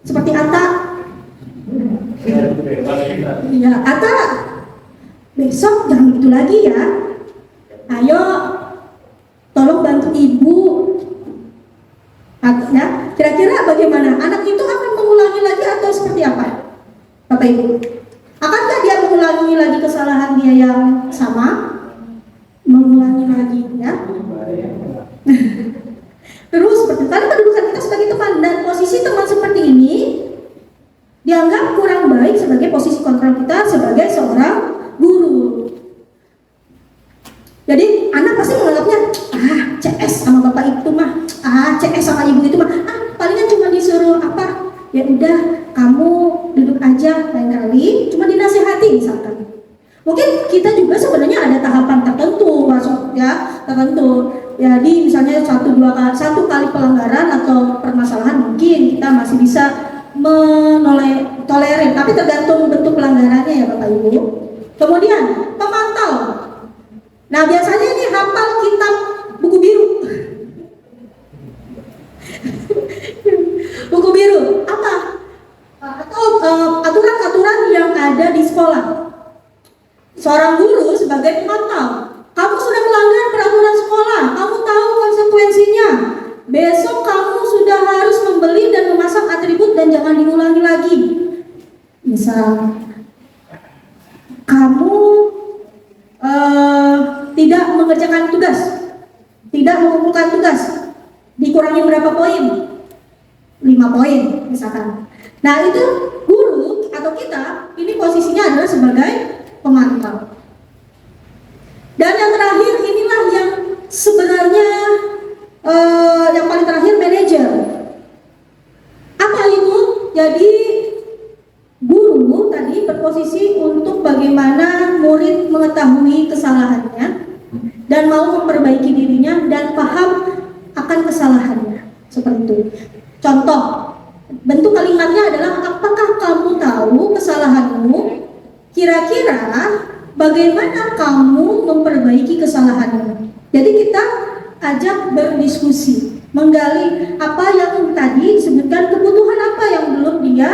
Speaker 6: seperti Atta, ya Atta, besok jangan gitu lagi ya. Ayo, tolong bantu ibu. Ya, kira-kira bagaimana? Anak itu akan mengulangi lagi atau seperti apa? Bapak Ibu, akankah dia mengulangi lagi kesalahan dia yang sama? Mengulangi lagi ya? Terus seperti tadi kedudukan kita sebagai teman, dan posisi teman seperti ini dianggap kurang baik sebagai posisi kontrol kita sebagai seorang guru. Jadi anak pasti menganggapnya, CS sama bapak itu mah, CS sama ibu itu mah, palingan cuma disuruh apa? Ya udah, kamu duduk aja, lain kali cuma dinasihati misalkan. Mungkin kita juga sebenarnya ada tahapan tertentu, masuk ya tertentu. Jadi misalnya satu kali pelanggaran atau permasalahan mungkin kita masih bisa tolerir, tapi tergantung bentuk pelanggarannya ya Bapak Ibu. Kemudian pemantau. Nah biasanya ini hafal kitab buku biru. Buku biru apa? Atau aturan-aturan yang ada di sekolah. Seorang guru sebagai pemantau, kamu sudah melanggar peraturan sekolah, kamu tahu konsekuensinya. Besok kamu sudah harus membeli dan memasang atribut dan jangan diulangi lagi. Misal, kamu tidak mengerjakan tugas, tidak mengumpulkan tugas, dikurangi berapa poin? 5 poin misalkan. Nah itu guru atau kita ini posisinya adalah sebagai pemantau. Dan yang terakhir inilah yang sebenarnya yang paling terakhir, manajer. Apa itu? Jadi guru tadi berposisi untuk bagaimana murid mengetahui kesalahannya dan mau memperbaiki dirinya dan paham akan kesalahannya. Seperti itu. Contoh, bentuk kalimatnya adalah apakah kamu tahu kesalahanmu? Kira-kira bagaimana kamu memperbaiki kesalahanmu? Jadi kita ajak berdiskusi, menggali apa yang tadi disebutkan, kebutuhan apa yang belum dia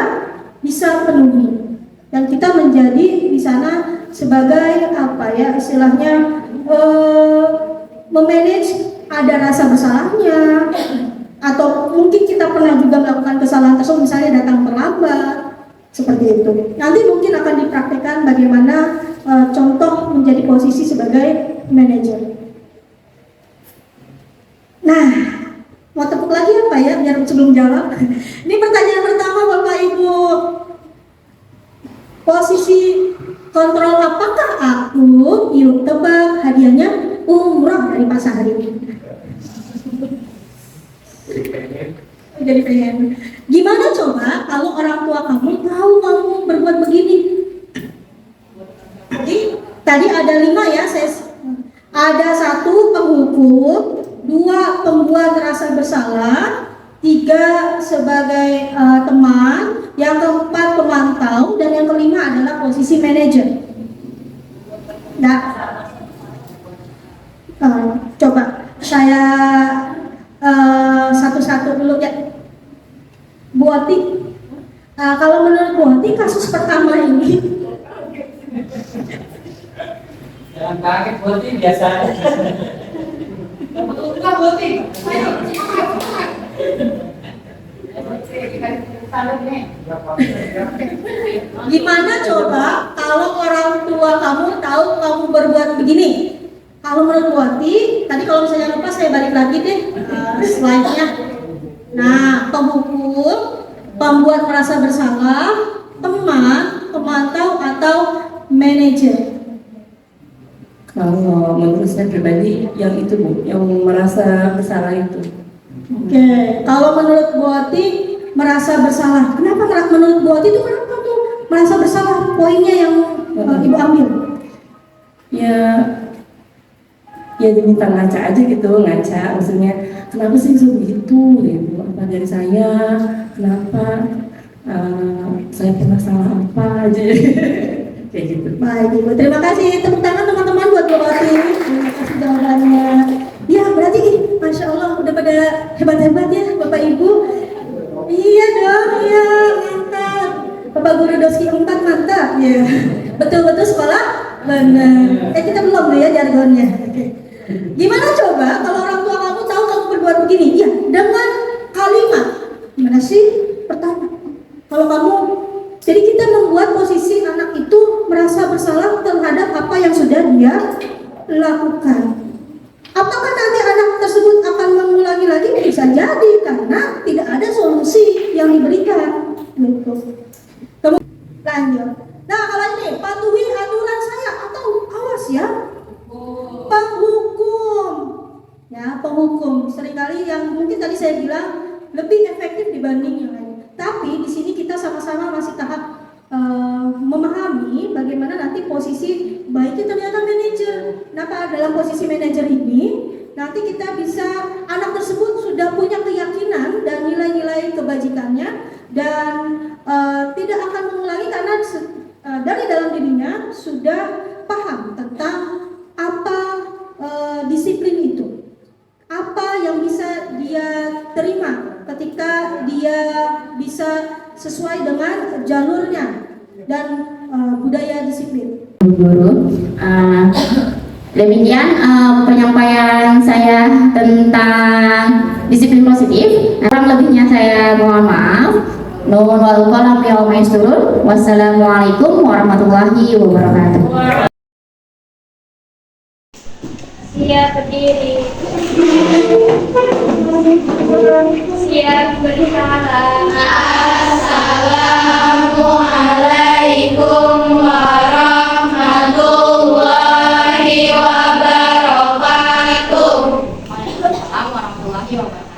Speaker 6: bisa penuhi. Dan kita menjadi di sana sebagai apa ya istilahnya memanage ada rasa bersalahnya, atau mungkin kita pernah juga melakukan kesalahan tersebut, misalnya datang terlambat, seperti itu. Nanti mungkin akan dipraktikkan bagaimana contoh menjadi posisi sebagai manajer. Nah, mau tepuk lagi apa ya biar sebelum jawab? Ini pertanyaan pertama Bapak Ibu. Posisi kontrol apakah aku? Yuk tebak, hadiahnya umroh dari Pak Sahri. Jadi pengen. Gimana coba kalau orang tua kamu tahu kamu berbuat begini? Jadi Tadi ada 5 ya, ada 1 penghukum, 2 pembuat rasa bersalah, 3 sebagai teman, yang keempat pemantau, dan yang kelima adalah posisi manajer. Nah, coba saya satu-satu dulu ya. Bu Oti, kalau menurut Bu Oti kasus pertama ini,
Speaker 2: Jangan kaget, berarti biasa aja.
Speaker 6: gimana coba kalau orang tua kamu tahu kamu berbuat begini? Kalau menurut Bu Oti, tadi kalau misalnya lupa saya balik lagi deh slide-nya. Nah, penghukum, pembuat merasa bersalah, teman, pemantau, atau manajer.
Speaker 4: Kalau menurut saya pribadi yang itu Bu, yang merasa bersalah itu.
Speaker 6: Oke, kalau menurut Bu Oti merasa bersalah. Kenapa menurut Bu Oti itu kenapa tuh merasa bersalah? Poinnya yang Ibu ambil.
Speaker 4: Ya diminta ngaca aja gitu, ngaca maksudnya kenapa sih bisa begitu gitu, apa dari saya, kenapa saya pernah salah apa aja kayak gitu.
Speaker 6: Baik Ibu, terima kasih. Tepuk tangan teman-teman buat Bu Oti. Terima kasih jawabannya. Ya berarti Masya Allah udah pada hebat-hebat ya Bapak Ibu. Iya dong, iya mantap. Bapak Guru Doski 4 mantap ya. Betul-betul sekolah benar. Kita belum tuh ya jargonnya. Oke. Gimana coba kalau orang tua kamu tahu kamu berbuat begini? Ya dengan kalimat. Gimana sih? Pertama, kalau kamu, jadi kita membuat posisi anak itu merasa bersalah terhadap apa yang sudah dia lakukan. Apakah nanti anak tersebut akan mengulangi lagi? Bisa jadi karena tidak ada solusi yang diberikan. Gitu. Kemudian lanjut. Nah kalau ini patuhi aturan saya atau awas ya. Penghukum. Ya penghukum. Seringkali yang mungkin tadi saya bilang lebih efektif dibanding yang lain. Tapi di sini kita sama-sama masih tahap memahami bagaimana nanti posisi baiknya ternyata manajer. Kenapa dalam posisi manajer ini nanti kita bisa anak tersebut sudah punya keyakinan dan nilai-nilai kebajikannya dan tidak akan mengulangi karena dari dalam dirinya sudah paham tentang apa disiplin itu, apa yang bisa dia terima ketika dia bisa sesuai dengan jalurnya dan budaya disiplin.
Speaker 3: Guru, demikian penyampaian saya tentang disiplin positif. Kurang lebihnya saya mohon maaf. Nuhun wal qalam yauma yasturun. Wassalamualaikum warahmatullahi wabarakatuh.
Speaker 7: Siap berdiri. Siap bersalam. Assalamualaikum warahmatullahi wabarakatuh.
Speaker 3: Waalaikumsalam warahmatullahi wabarakatuh.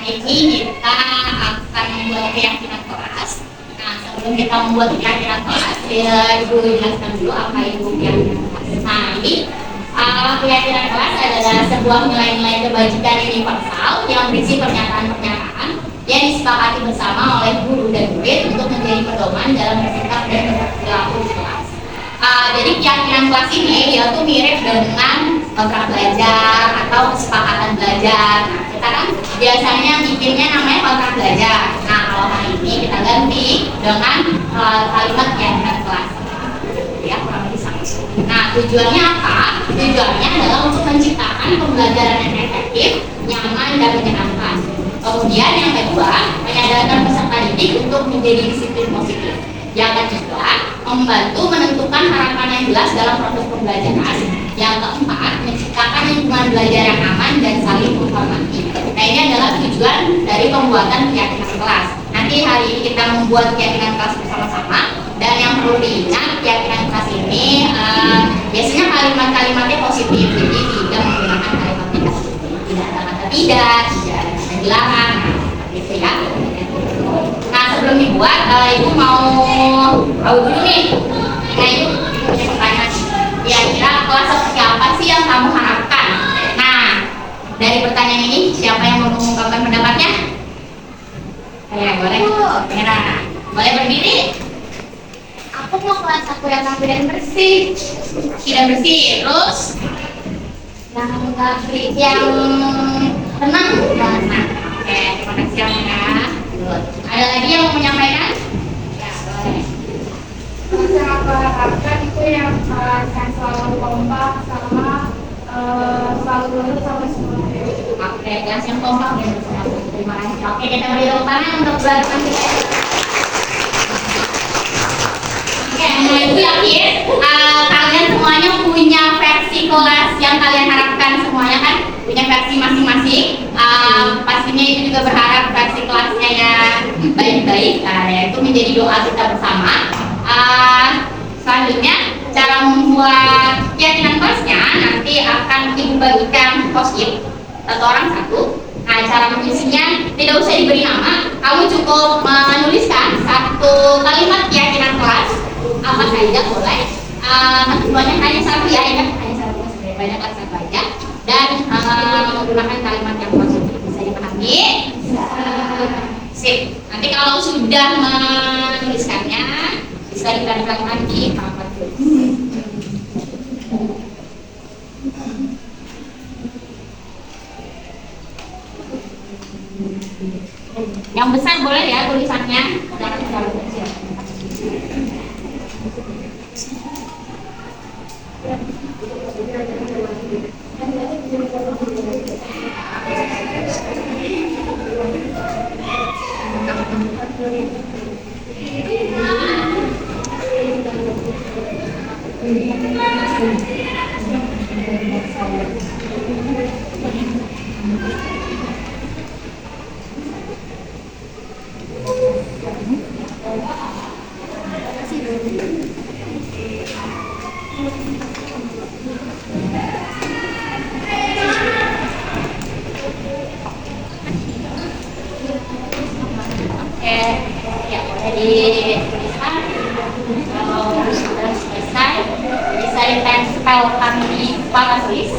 Speaker 3: Hari ini kita akan membuat keyakinan kelas. Nah, sebelum kita membuat keyakinan kelas, Ibu jelaskan dulu apa itu keyakinan kelas. Nah, ini keyakinan kelas adalah sebuah nilai-nilai kebajikan universal yang berisi pernyataan-pernyataan yang disepakati bersama oleh guru dan murid untuk menjadi pedoman dalam bersikap dan berperilaku di kelas. Jadi keyakinan kelas ini dia tuh mirip dengan kontrak belajar atau kesepakatan belajar. Nah, kita kan biasanya bikinnya namanya kontrak belajar. Nah, kalau hari ini kita ganti dengan kalimat keyakinan kelas. Ya, kurang lebih sama. Nah, tujuannya apa? Tujuannya adalah untuk menciptakan pembelajaran yang efektif, nyaman, dan menyenangkan. Kemudian yang kedua, menyadarkan peserta didik untuk menjadi disiplin positif. Yang ketiga, membantu menentukan harapan yang jelas dalam proses pembelajaran. Yang keempat, menciptakan lingkungan belajar yang aman dan saling menghormati. Nah, ini adalah tujuan dari pembuatan keyakinan kelas. Nanti hari ini kita membuat keyakinan kelas bersama-sama. Dan yang perlu diingat, keyakinan kelas ini biasanya kalimat-kalimatnya positif, jadi tidak menggunakan kalimat negatif. Tidak ada kata tidak ada kata dilarang. gitu ya. Nah sebelum dibuat, ibu mau tahu dulu nih. Nah ibu punya pertanyaan. Kira-kira kelas seperti apa sih yang kamu harapkan? Nah dari pertanyaan ini siapa yang mau mengungkapkan pendapatnya? Boleh. Merah. Boleh berdiri. Aku mau kelas aku yang rapi dan bersih. Tidak bersih. Terus yang tenang. Oke, terima kasih ya. Ada lagi yang mau menyampaikan? Ya, boleh.
Speaker 7: Yang aku harapkan itu yang selalu kompak sama selalu lurus sama semua.
Speaker 3: Oke, kelas yang kompak ya. Terima kasih. Oke, kita beri tepuk tangan untuk pelajaran kita. Oke, nah ibu yakin kalian semuanya punya versi kelas yang kalian harapkan semuanya kan? Punya versi masing-masing. Pastinya itu juga berharap versi kelasnya yang baik-baik. Yaitu menjadi doa kita bersama. Selanjutnya cara membuat keyakinan kelasnya nanti akan ibu bagikan post-it satu orang satu. Nah cara menulisnya tidak usah diberi nama, kamu cukup menuliskan satu kalimat keyakinan kelas apa saja boleh. Ketentuannya hanya satu ya, hanya satu saja, banyak kelas satu aja dan menggunakan kalimat yang positif. Bisa dipahami? Sip. Nanti kalau sudah menuliskannya bisa ditempelkan di papan tulis. Yang besar boleh ya tulisannya, jangan terlalu kecil. Ya boleh dituliskan. Kalau sudah selesai bisa ditempelkan di papan tulis.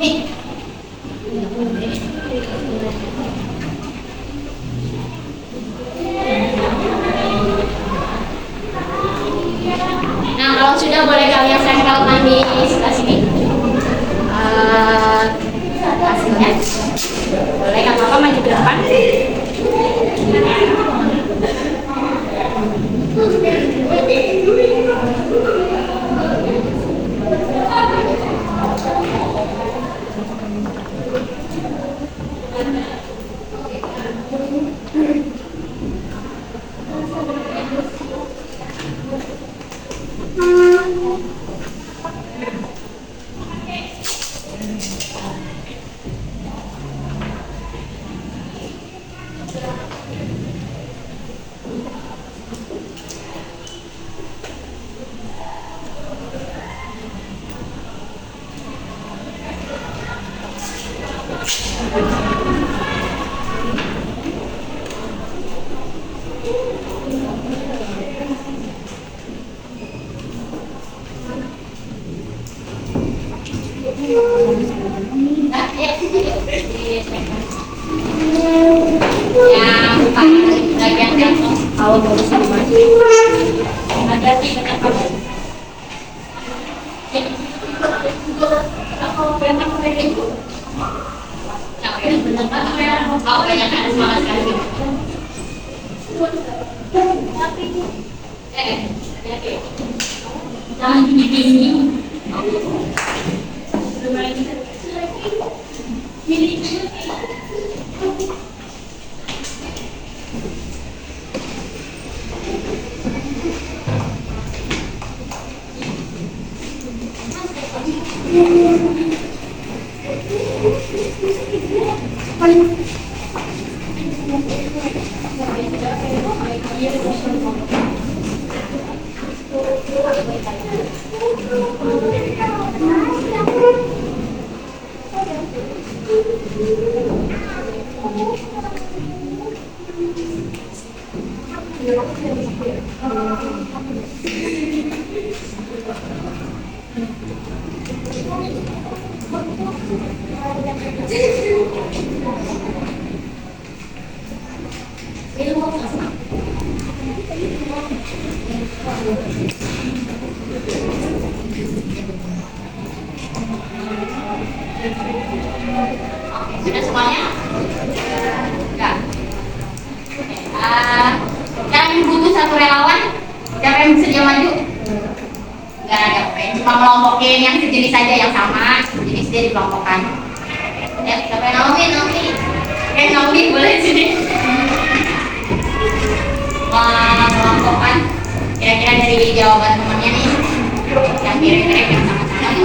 Speaker 3: Nih. Nah, kalau sudah boleh kalian tempelkan di sebelah sini. Hasilnya. Boleh nggak apa-apa maju ke depan. Yang bagian yang kalau tulis ada sih banyak kamu. Aku pengen lagi. Aku banyak ada semangat sekali. Jangan gini-gini. Sudah semuanya? Enggak. Yang butuh satu relawan, siapa yang bersedia maju? Enggak ada, cuma melompokin yang sejenis saja, yang sama sejenis dia dikelompokkan. Ya, siapa yang Naomi? Naomi boleh sini. Melompokkan kira-kira dari jawaban temannya nih, yang mirip-mirip yang sama-sama.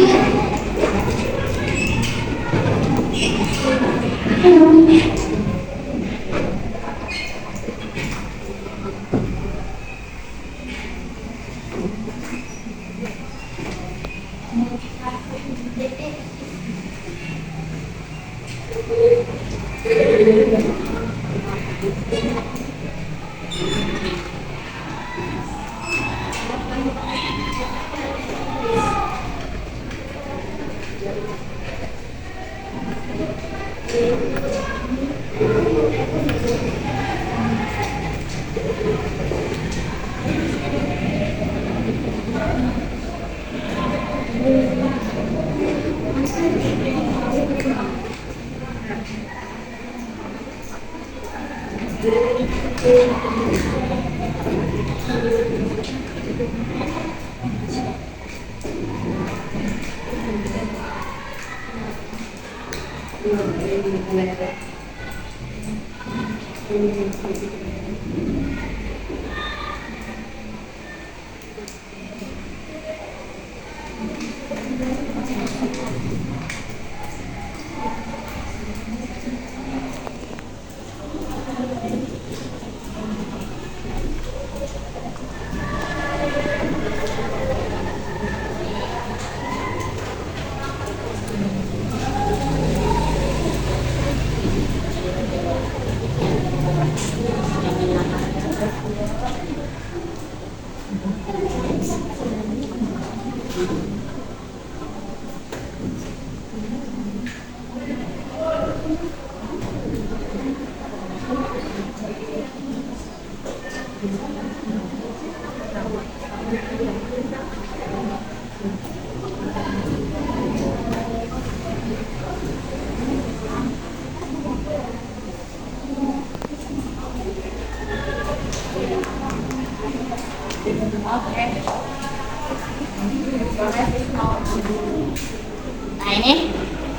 Speaker 3: Nah ini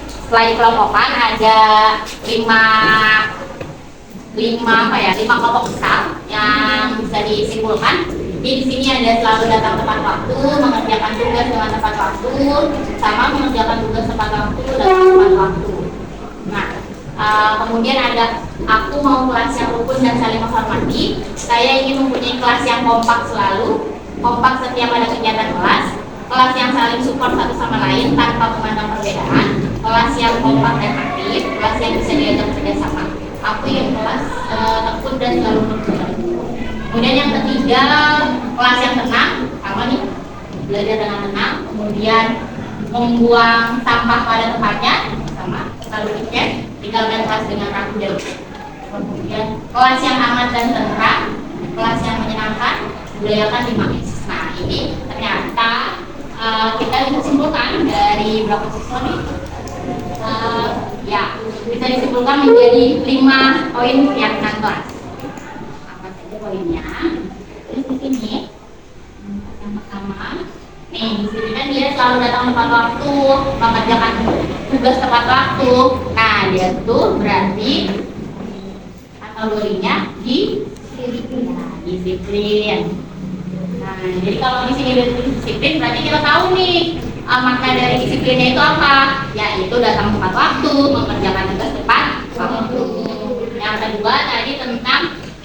Speaker 3: setelah dikelompokkan ada lima kelompok besar yang bisa disimpulkan. Di sini ada selalu datang tepat waktu, mengerjakan tugas dengan tepat waktu, sama mengerjakan tugas tepat waktu dan tepat waktu. Nah, kemudian ada aku mau kelas yang rukun dan saling menghormati. Saya ingin mempunyai kelas yang kompak selalu, kompak setiap ada kegiatan kelas yang saling support satu sama lain tanpa memandang perbedaan, kelas yang kompak dan aktif, kelas yang bisa diajak kerjasama. Aku yang kelas tekun dan selalu berjuang. Kemudian yang ketiga, kelas yang tenang, sama nih, belajar dengan tenang. Kemudian membuang sampah pada tempatnya, sama, selalu dicek, tinggalkan kelas dengan rapi dan kemudian kelas yang aman dan tentram, kelas yang menyenangkan, budayakan 5S. Nah ini ternyata kita bisa simpulkan dari berapa siswa nih? Ya, bisa disimpulkan menjadi 5 poin keyakinan kelas. Apa saja poinnya? Di sini yang pertama, Nih, di sini kan dia selalu datang tepat waktu, mengerjakan tugas tepat waktu. Nah, dia tuh berarti kategorinya disiplin. Nah, jadi kalau di sini disiplin, berarti kita tahu nih makna dari disiplinnya itu apa? Yaitu datang tepat waktu, mengerjakan tugas tepat waktu. Yang kedua tadi tentang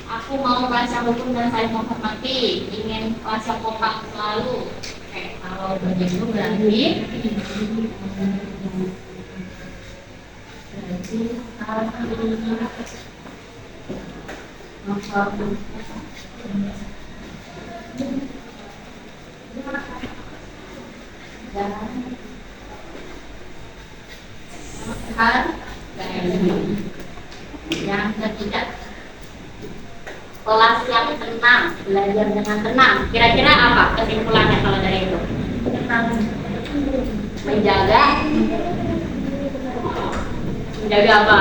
Speaker 3: aku mau kelas yang rukun dan saling menghormati, ingin kelas yang kompak selalu. Oke, kalau begitu berarti yang ketiga, kelas yang tenang, belajar dengan tenang. Kira-kira apa kesimpulannya kalau dari itu? Menjaga apa?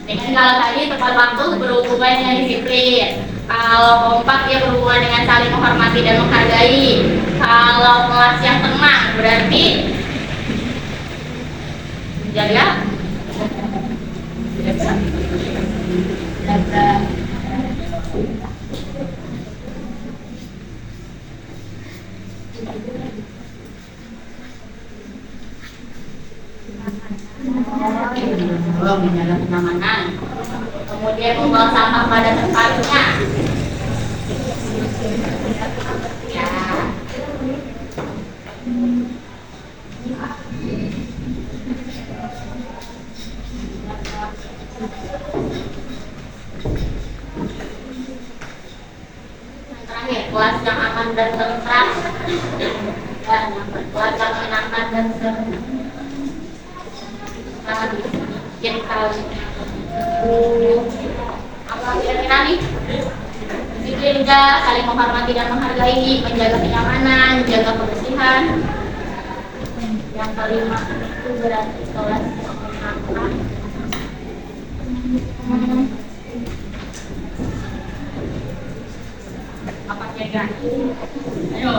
Speaker 3: Dengan kalau tadi tepat waktu berhubungan dengan disiplin. Kalau kompak dia berhubungan dengan saling menghormati dan menghargai. Kalau kelas yang tenang berarti menjaga menjaga kenyamanan, kemudian membawa sampah pada tempatnya. Ya. Yang terakhir, kelas yang aman dan tentram. Dan kelas yang menyenangkan dan seru. Bikin tahu apa kira-kira nih? Disiplin juga, saling menghormati dan menghargai, menjaga kenyamanan, menjaga kebersihan. Yang kelima itu berarti kelas yang menyenangkan. Apa kira-kira? Ayo.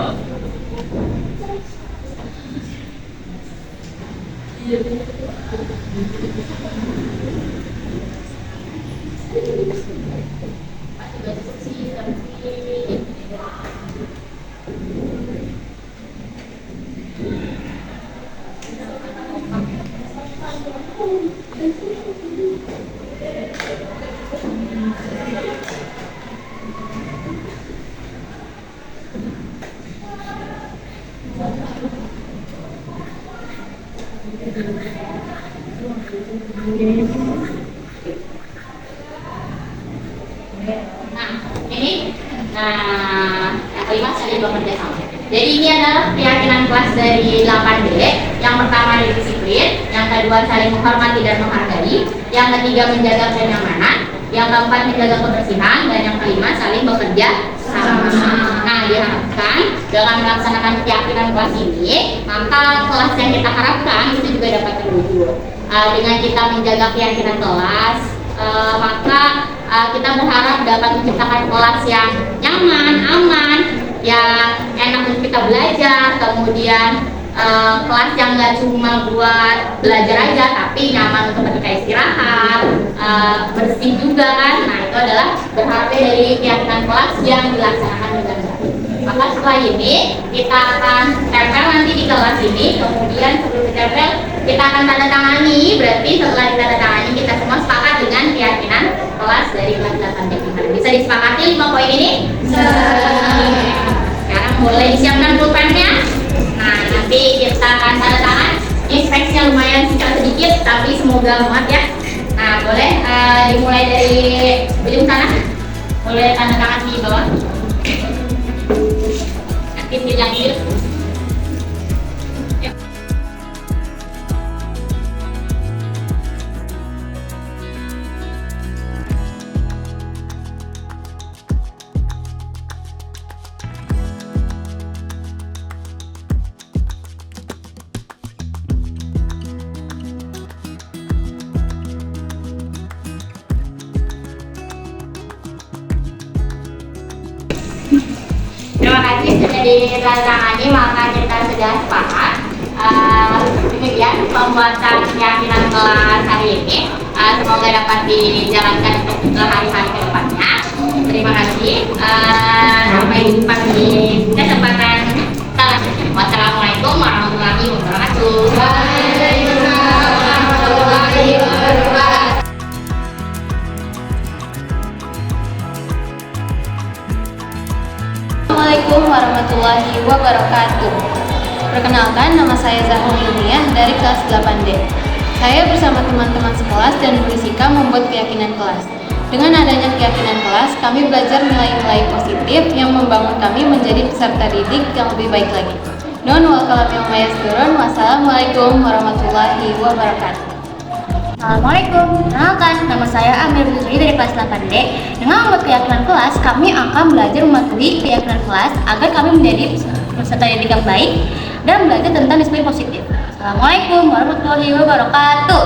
Speaker 3: Yang kelima saling bekerja sama. Jadi ini adalah keyakinan kelas dari 8D. Yang pertama dari disiplin, yang kedua saling menghormati dan menghargai, yang ketiga menjaga kenyamanan, yang keempat menjaga kebersihan, dan yang kelima saling bekerja sama. Nah, diharapkan dengan melaksanakan keyakinan kelas ini, maka kelas yang kita harapkan itu juga dapat terwujud. Dengan kita menjaga keyakinan kelas, maka kita berharap dapat menciptakan kelas yang nyaman, aman, yang enak untuk kita belajar, kemudian kelas yang nggak cuma buat belajar aja, tapi nyaman untuk ketika istirahat, bersih juga kan. Nah, itu adalah berharapnya dari keyakinan kelas yang dilaksanakan dengan baik. Maka setelah ini kita akan tempel nanti di kelas ini, kemudian sebelum ditempel kita akan tanda tangani. Berarti setelah ditandatangani kita semua sepakat dengan keyakinan kelas dari kelas 8D. Bisa disepakati 5 poin ini? Sekarang mulai disiapkan pulpennya. Nah, nanti kita akan tanda tangan. Inspeksinya lumayan singkat sedikit, tapi semoga muat ya. Nah, boleh dimulai dari ujung sana. Boleh tanda tangan di bawah. Nanti dilanjut.
Speaker 7: jadi tantangannya maka kita sudah sepakat. Demikian pembuatan keyakinan kelas hari ini. Semoga dapat dijalankan untuk hari-hari ke depannya. Terima kasih. Sampai jumpa di kesempatan selanjutnya. Wassalamualaikum warahmatullahi wabarakatuh. Waalaikumsalam warahmatullahi wabarakatuh.
Speaker 8: Assalamualaikum warahmatullahi wabarakatuh. Perkenalkan, nama saya Zahrul Ilmiah dari kelas 8D. Saya bersama teman-teman sekelas dan Bu Rizika membuat keyakinan kelas. Dengan adanya keyakinan kelas, kami belajar nilai-nilai positif yang membangun kami menjadi peserta didik yang lebih baik lagi. Nun wal kalami wa mayasturun. Wassalamualaikum warahmatullahi wabarakatuh.
Speaker 9: Assalamualaikum, perkenalkan nama saya Amir Putri dari kelas 8D. Dengan membuat keyakinan kelas, kami akan belajar mematuhi keyakinan kelas agar kami menjadi peserta didik yang baik dan belajar tentang disiplin positif. Assalamualaikum warahmatullahi wabarakatuh.